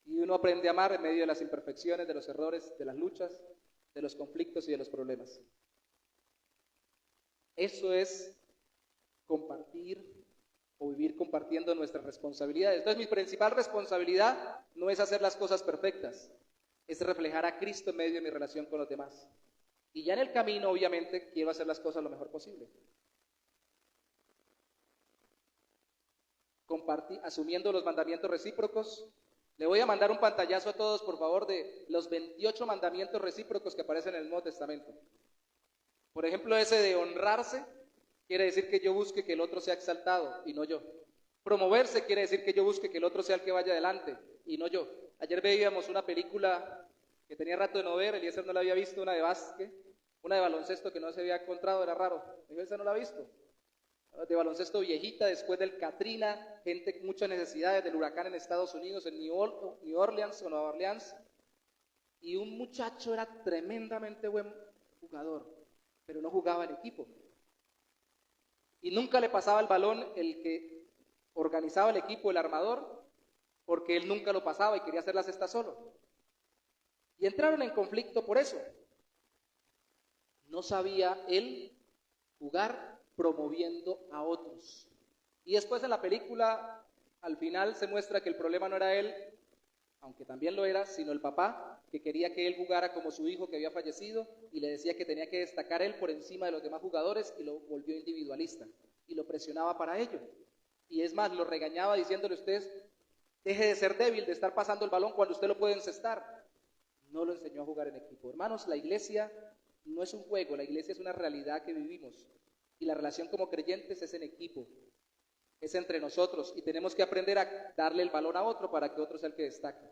Y uno aprende a amar en medio de las imperfecciones, de los errores, de las luchas, de los conflictos y de los problemas. Eso es compartir o vivir compartiendo nuestras responsabilidades. Entonces mi principal responsabilidad no es hacer las cosas perfectas, es reflejar a Cristo en medio de mi relación con los demás. Y ya en el camino, obviamente, quiero hacer las cosas lo mejor posible. Asumiendo los mandamientos recíprocos. Le voy a mandar un pantallazo a todos, por favor, de los 28 mandamientos recíprocos que aparecen en el Nuevo Testamento. Por ejemplo, ese de honrarse quiere decir que yo busque que el otro sea exaltado y no yo. Promoverse quiere decir que yo busque que el otro sea el que vaya adelante y no yo. Ayer veíamos una película que tenía rato de no ver, Eliezer no la había visto, una de básquet, una de baloncesto que no se había encontrado, era raro. Me dijo, esa no la ha visto. De baloncesto viejita, después del Katrina, gente con muchas necesidades, del huracán en Estados Unidos, en New Orleans o Nueva Orleans, y un muchacho era tremendamente buen jugador, pero no jugaba en equipo. Y nunca le pasaba el balón el que organizaba el equipo, el armador, porque él nunca lo pasaba y quería hacer la cesta solo. Y entraron en conflicto por eso. No sabía él jugar promoviendo a otros. Y después en la película, al final se muestra que el problema no era él, aunque también lo era, sino el papá, que quería que él jugara como su hijo que había fallecido y le decía que tenía que destacar él por encima de los demás jugadores y lo volvió individualista y lo presionaba para ello. Y es más, lo regañaba diciéndole, usted deje de ser débil, de estar pasando el balón cuando usted lo puede encestar. No lo enseñó a jugar en equipo. Hermanos, la iglesia no es un juego, la iglesia es una realidad que vivimos. Y la relación como creyentes es en equipo, es entre nosotros y tenemos que aprender a darle el valor a otro para que otro sea el que destaque.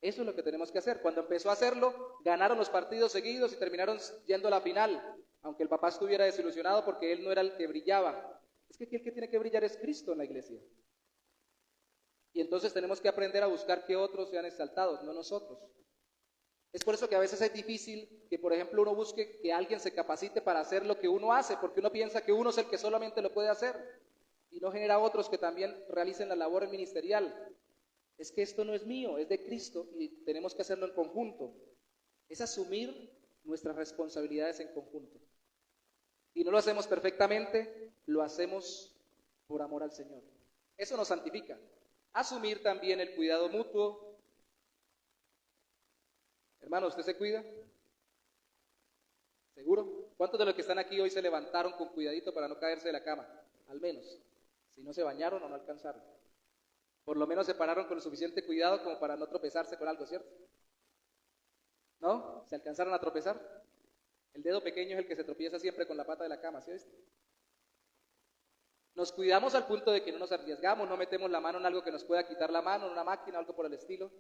Eso es lo que tenemos que hacer. Cuando empezó a hacerlo, ganaron los partidos seguidos y terminaron yendo a la final, aunque el papá estuviera desilusionado porque él no era el que brillaba. Es que aquí el que tiene que brillar es Cristo en la iglesia. Y entonces tenemos que aprender a buscar que otros sean exaltados, no nosotros. Es por eso que a veces es difícil que, por ejemplo, uno busque que alguien se capacite para hacer lo que uno hace, porque uno piensa que uno es el que solamente lo puede hacer y no genera otros que también realicen la labor ministerial. Es que esto no es mío, es de Cristo y tenemos que hacerlo en conjunto. Es asumir nuestras responsabilidades en conjunto. Y no lo hacemos perfectamente, lo hacemos por amor al Señor. Eso nos santifica. Asumir también el cuidado mutuo. Hermano, ¿usted se cuida? ¿Seguro? ¿Cuántos de los que están aquí hoy se levantaron con cuidadito para no caerse de la cama? Al menos. Si no se bañaron o no alcanzaron. Por lo menos se pararon con suficiente cuidado como para no tropezarse con algo, ¿cierto? ¿No? ¿Se alcanzaron a tropezar? El dedo pequeño es el que se tropieza siempre con la pata de la cama, ¿sí viste? Nos cuidamos al punto de que no nos arriesgamos, no metemos la mano en algo que nos pueda quitar la mano, en una máquina, algo por el estilo.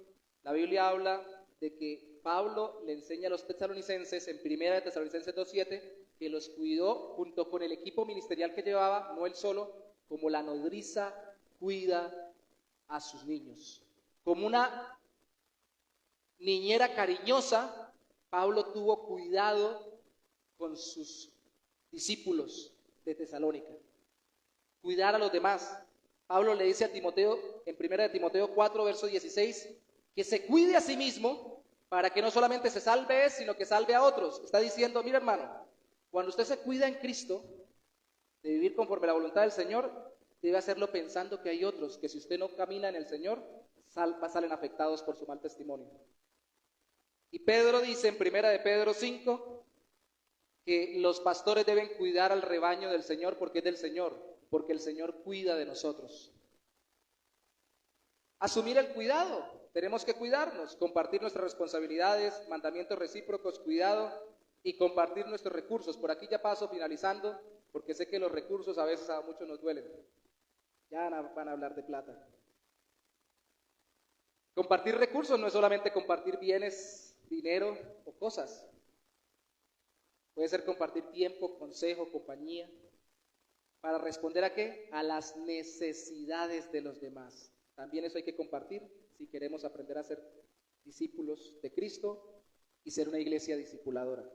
La Biblia habla de que Pablo le enseña a los tesalonicenses en 1 de Tesalonicenses 2:7 que los cuidó junto con el equipo ministerial que llevaba, no él solo, como la nodriza cuida a sus niños. Como una niñera cariñosa, Pablo tuvo cuidado con sus discípulos de Tesalónica. Cuidar a los demás. Pablo le dice a Timoteo, en 1 de Timoteo 4, verso 16, que se cuide a sí mismo para que no solamente se salve él, sino que salve a otros. Está diciendo, mira hermano, cuando usted se cuida en Cristo, de vivir conforme a la voluntad del Señor, debe hacerlo pensando que hay otros, que si usted no camina en el Señor, salen afectados por su mal testimonio. Y Pedro dice en 1 de Pedro 5, que los pastores deben cuidar al rebaño del Señor porque es del Señor, porque el Señor cuida de nosotros. Asumir el cuidado, tenemos que cuidarnos, compartir nuestras responsabilidades, mandamientos recíprocos, cuidado y compartir nuestros recursos. Por aquí ya paso finalizando, porque sé que los recursos a veces a muchos nos duelen. Ya van a hablar de plata. Compartir recursos no es solamente compartir bienes, dinero o cosas. Puede ser compartir tiempo, consejo, compañía. ¿Para responder a qué? A las necesidades de los demás. También eso hay que compartir si queremos aprender a ser discípulos de Cristo y ser una iglesia discipuladora.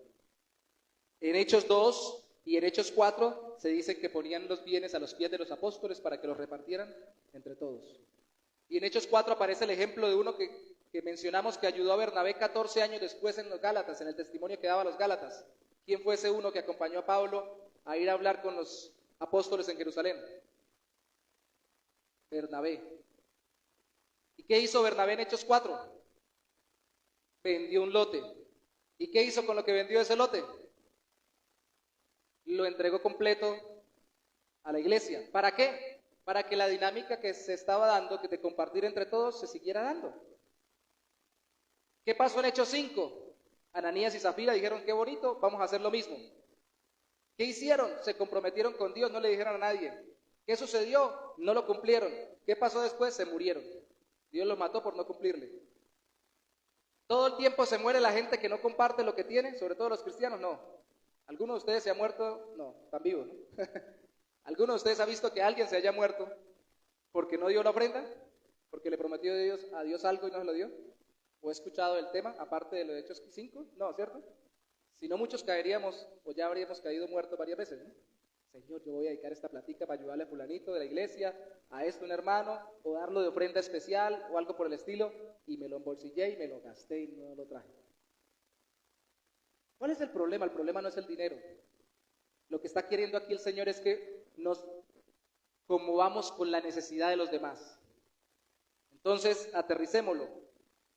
En Hechos 2 y en Hechos 4 se dice que ponían los bienes a los pies de los apóstoles para que los repartieran entre todos. Y en Hechos 4 aparece el ejemplo de uno que mencionamos que ayudó a Bernabé 14 años después en los Gálatas, en el testimonio que daba a los Gálatas. ¿Quién fue ese uno que acompañó a Pablo a ir a hablar con los apóstoles en Jerusalén? Bernabé. ¿Y qué hizo Bernabé en Hechos 4? Vendió un lote. ¿Y qué hizo con lo que vendió ese lote? Lo entregó completo a la iglesia. ¿Para qué? Para que la dinámica que se estaba dando, que de compartir entre todos, se siguiera dando. ¿Qué pasó en Hechos 5? Ananías y Zafira dijeron, qué bonito, vamos a hacer lo mismo. ¿Qué hicieron? Se comprometieron con Dios, no le dijeron a nadie. ¿Qué sucedió? No lo cumplieron. ¿Qué pasó después? Se murieron. Dios los mató por no cumplirle. Todo el tiempo se muere la gente que no comparte lo que tiene, sobre todo los cristianos, no. ¿Alguno de ustedes se ha muerto? No, están vivos, ¿no? ¿Alguno de ustedes ha visto que alguien se haya muerto porque no dio la ofrenda? ¿Porque le prometió a Dios algo y no se lo dio? ¿O he escuchado el tema, aparte de lo de Hechos 5? No, ¿cierto? Si no, muchos caeríamos, o ya habríamos caído muertos varias veces, ¿no? Señor, yo voy a dedicar esta platica para ayudarle a fulanito de la iglesia, a esto un hermano, o darlo de ofrenda especial, o algo por el estilo, y me lo embolsillé y me lo gasté y no lo traje. ¿Cuál es el problema? El problema no es el dinero. Lo que está queriendo aquí el Señor es que nos conmovamos con la necesidad de los demás. Entonces, aterricémoslo.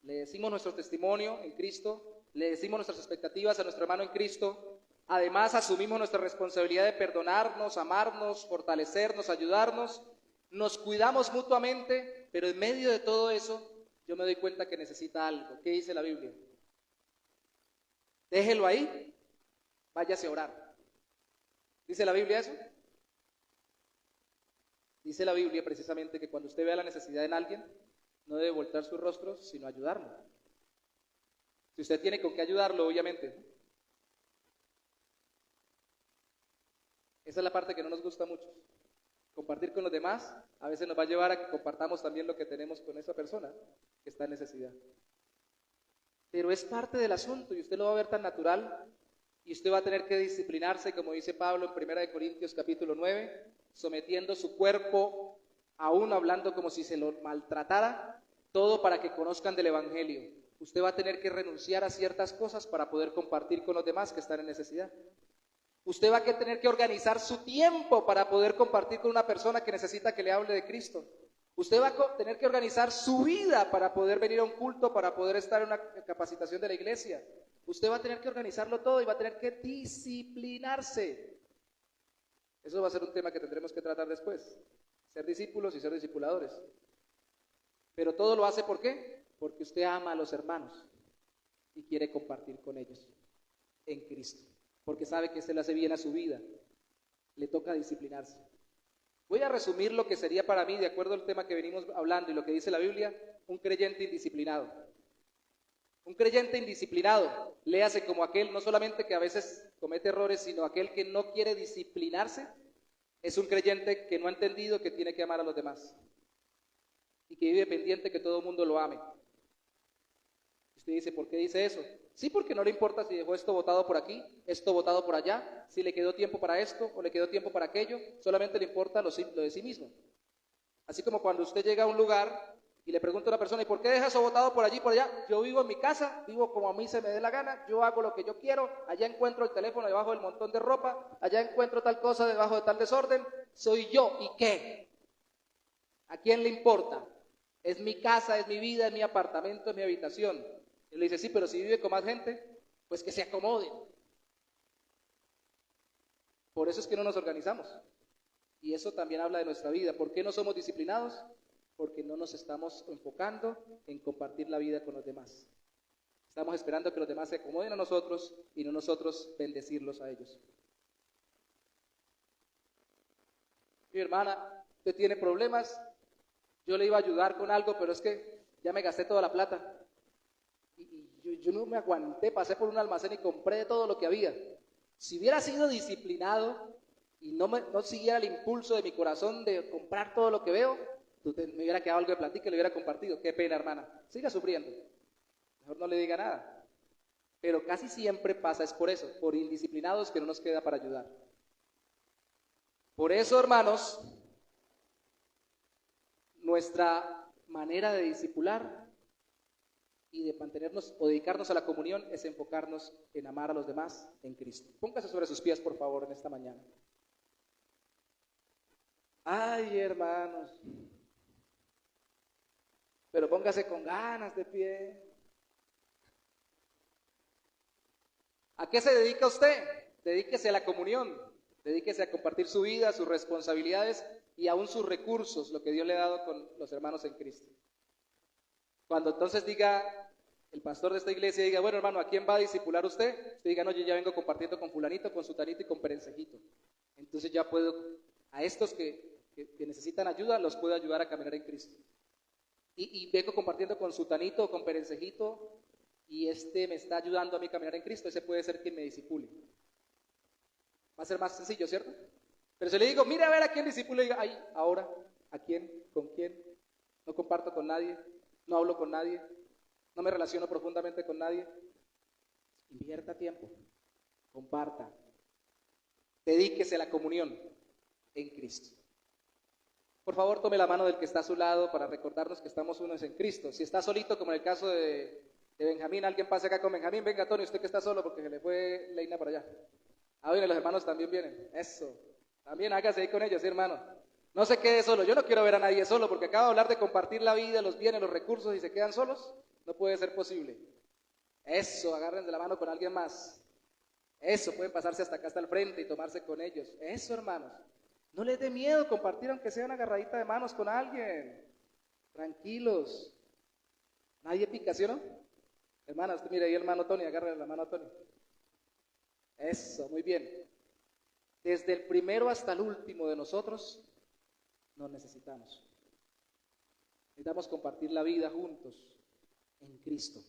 Le decimos nuestro testimonio en Cristo, le decimos nuestras expectativas a nuestro hermano en Cristo. Además, asumimos nuestra responsabilidad de perdonarnos, amarnos, fortalecernos, ayudarnos. Nos cuidamos mutuamente, pero en medio de todo eso, yo me doy cuenta que necesita algo. ¿Qué dice la Biblia? Déjelo ahí, váyase a orar. ¿Dice la Biblia eso? Dice la Biblia precisamente que cuando usted vea la necesidad en alguien, no debe voltear su rostro, sino ayudarlo. Si usted tiene con qué ayudarlo, obviamente. Esa es la parte que no nos gusta mucho. Compartir con los demás a veces nos va a llevar a que compartamos también lo que tenemos con esa persona que está en necesidad. Pero es parte del asunto y usted lo va a ver tan natural y usted va a tener que disciplinarse, como dice Pablo en 1 Corintios capítulo 9, sometiendo su cuerpo, aún hablando como si se lo maltratara, todo para que conozcan del Evangelio. Usted va a tener que renunciar a ciertas cosas para poder compartir con los demás que están en necesidad. Usted va a tener que organizar su tiempo para poder compartir con una persona que necesita que le hable de Cristo. Usted va a tener que organizar su vida para poder venir a un culto, para poder estar en una capacitación de la iglesia. Usted va a tener que organizarlo todo y va a tener que disciplinarse. Eso va a ser un tema que tendremos que tratar después. Ser discípulos y ser discipuladores. Pero todo lo hace ¿por qué? Porque usted ama a los hermanos y quiere compartir con ellos en Cristo. Porque sabe que se le hace bien a su vida. Le toca disciplinarse. Voy a resumir lo que sería para mí, de acuerdo al tema que venimos hablando y lo que dice la Biblia, un creyente indisciplinado. Un creyente indisciplinado, léase como aquel, no solamente que a veces comete errores, sino aquel que no quiere disciplinarse, es un creyente que no ha entendido que tiene que amar a los demás y que vive pendiente que todo el mundo lo ame. Usted dice, ¿por qué dice eso? Sí, porque no le importa si dejó esto botado por aquí, esto botado por allá, si le quedó tiempo para esto o le quedó tiempo para aquello, solamente le importa lo de sí mismo. Así como cuando usted llega a un lugar y le pregunta a una persona, ¿y por qué deja eso botado por allí y por allá? Yo vivo en mi casa, vivo como a mí se me dé la gana, yo hago lo que yo quiero, allá encuentro el teléfono debajo del montón de ropa, allá encuentro tal cosa debajo de tal desorden, soy yo, ¿y qué? ¿A quién le importa? Es mi casa, es mi vida, es mi apartamento, es mi habitación. Y le dice, sí, pero si vive con más gente, pues que se acomoden. Por eso es que no nos organizamos. Y eso también habla de nuestra vida. ¿Por qué no somos disciplinados? Porque no nos estamos enfocando en compartir la vida con los demás. Estamos esperando que los demás se acomoden a nosotros y no nosotros bendecirlos a ellos. Mi hermana, usted tiene problemas, yo le iba a ayudar con algo, pero es que ya me gasté toda la plata. Yo no me aguanté, pasé por un almacén y compré todo lo que había. Si hubiera sido disciplinado y no siguiera el impulso de mi corazón de comprar todo lo que veo, me hubiera quedado algo de platica y lo hubiera compartido. Qué pena, hermana. Siga sufriendo. Mejor no le diga nada. Pero casi siempre pasa, es por eso, por indisciplinados que no nos queda para ayudar. Por eso, hermanos, nuestra manera de discipular y de mantenernos o dedicarnos a la comunión es enfocarnos en amar a los demás en Cristo. Póngase sobre sus pies, por favor, en esta mañana. Ay, hermanos, pero póngase con ganas de pie. ¿A qué se dedica usted? Dedíquese a la comunión, dedíquese a compartir su vida, sus responsabilidades y aún sus recursos, lo que Dios le ha dado con los hermanos en Cristo. Cuando entonces diga, el pastor de esta iglesia diga, bueno, hermano, ¿a quién va a discipular usted? Usted diga, no, yo ya vengo compartiendo con fulanito, con sutanito y con perencejito. Entonces ya puedo, a estos que necesitan ayuda, los puedo ayudar a caminar en Cristo. Y vengo compartiendo con sutanito o con perencejito y me está ayudando a mí a caminar en Cristo, ese puede ser quien me disipule. Va a ser más sencillo, ¿cierto? Pero si le digo, mire a ver a quién disipule, diga, ay, ahora, ¿a quién? ¿Con quién? No comparto con nadie, no hablo con nadie, no me relaciono profundamente con nadie. Invierta tiempo, comparta, dedíquese a la comunión en Cristo. Por favor, tome la mano del que está a su lado para recordarnos que estamos unos en Cristo. Si está solito, como en el caso de Benjamín, alguien pase acá con Benjamín. Venga, Antonio, usted que está solo porque se le fue Leina para allá. Ah, bien, los hermanos también vienen. Eso. También hágase ahí con ellos, ¿sí, hermano? No se quede solo. Yo no quiero ver a nadie solo porque acabo de hablar de compartir la vida, los bienes, los recursos y se quedan solos. No puede ser posible. Eso, agarren de la mano con alguien más. Eso, pueden pasarse hasta acá, hasta el frente y tomarse con ellos. Eso, hermanos. No les dé miedo compartir aunque sea una agarradita de manos con alguien. Tranquilos. Nadie pica, ¿sí o no? Hermana, usted mire ahí, hermano Tony, agarre la mano a Tony. Eso, muy bien. Desde el primero hasta el último de nosotros nos necesitamos. Necesitamos compartir la vida juntos en Cristo.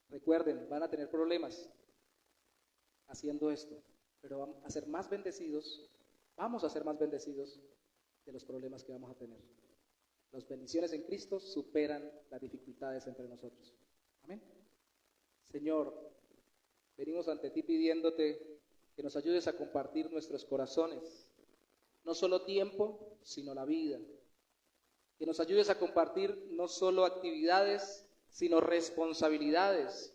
Recuerden, van a tener problemas haciendo esto, pero vamos a ser más bendecidos de los problemas que vamos a tener. Las bendiciones en Cristo superan las dificultades entre nosotros. Amén. Señor, venimos ante ti pidiéndote que nos ayudes a compartir nuestros corazones, no solo tiempo, sino la vida. Que nos ayudes a compartir no solo actividades, sino responsabilidades.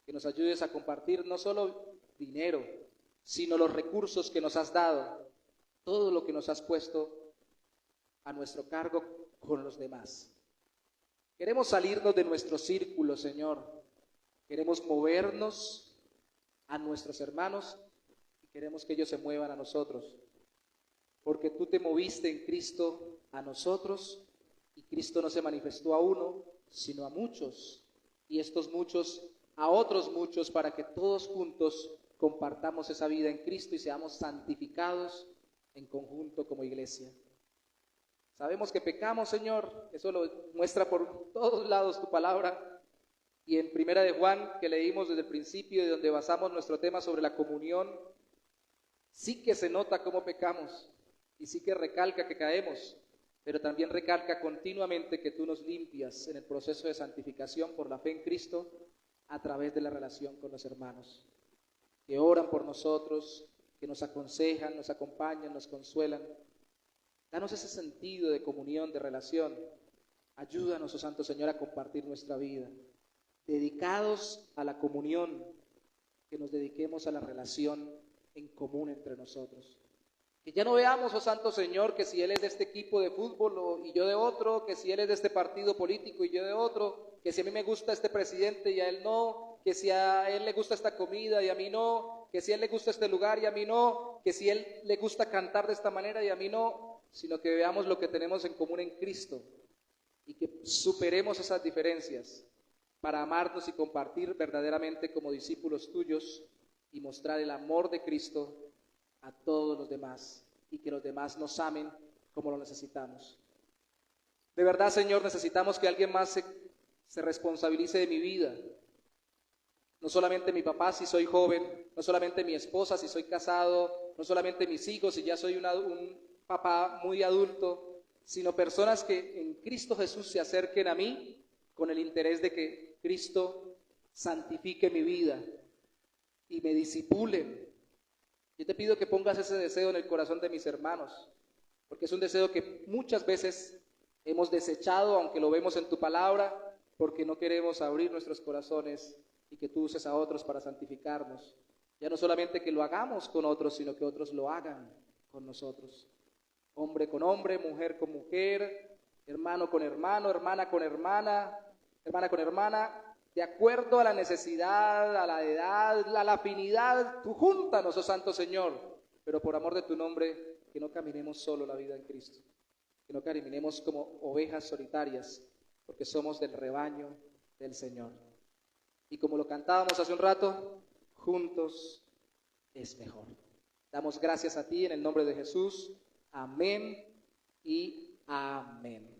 Que nos ayudes a compartir no solo dinero, sino los recursos que nos has dado, todo lo que nos has puesto a nuestro cargo con los demás. Queremos salirnos de nuestro círculo, Señor. Queremos movernos a nuestros hermanos y queremos que ellos se muevan a nosotros. Porque tú te moviste en Cristo a nosotros y Cristo no se manifestó a uno, sino a muchos. Y estos muchos a otros muchos, para que todos juntos compartamos esa vida en Cristo y seamos santificados en conjunto como iglesia. Sabemos que pecamos, Señor, eso lo muestra por todos lados tu palabra. Y en Primera de Juan, que leímos desde el principio y donde basamos nuestro tema sobre la comunión, sí que se nota cómo pecamos y sí que recalca que caemos, pero también recalca continuamente que tú nos limpias en el proceso de santificación por la fe en Cristo a través de la relación con los hermanos, que oran por nosotros, que nos aconsejan, nos acompañan, nos consuelan. Danos ese sentido de comunión, de relación. Ayúdanos, oh Santo Señor, a compartir nuestra vida. Dedicados a la comunión, que nos dediquemos a la relación en común entre nosotros. Que ya no veamos, oh Santo Señor, que si Él es de este equipo de fútbol y yo de otro, que si Él es de este partido político y yo de otro, que si a mí me gusta este presidente y a Él no, que si a Él le gusta esta comida y a mí no, que si a Él le gusta este lugar y a mí no, que si a Él le gusta cantar de esta manera y a mí no, sino que veamos lo que tenemos en común en Cristo y que superemos esas diferencias para amarnos y compartir verdaderamente como discípulos tuyos y mostrar el amor de Cristo a todos los demás y que los demás nos amen como lo necesitamos. De verdad, Señor, necesitamos que alguien más se responsabilice de mi vida. No solamente mi papá si soy joven, no solamente mi esposa si soy casado, no solamente mis hijos si ya soy un papá muy adulto, sino personas que en Cristo Jesús se acerquen a mí con el interés de que Cristo santifique mi vida y me discipule. Yo te pido que pongas ese deseo en el corazón de mis hermanos, porque es un deseo que muchas veces hemos desechado, aunque lo vemos en tu palabra, porque no queremos abrir nuestros corazones y que tú uses a otros para santificarnos. Ya no solamente que lo hagamos con otros, sino que otros lo hagan con nosotros. Hombre con hombre, mujer con mujer, hermano con hermano, hermana con hermana, hermana con hermana, de acuerdo a la necesidad, a la edad, a la afinidad. Tú júntanos, oh Santo Señor, pero por amor de tu nombre, que no caminemos solo la vida en Cristo, que no caminemos como ovejas solitarias, porque somos del rebaño del Señor. Y como lo cantábamos hace un rato, juntos es mejor. Damos gracias a ti en el nombre de Jesús. Amén y amén.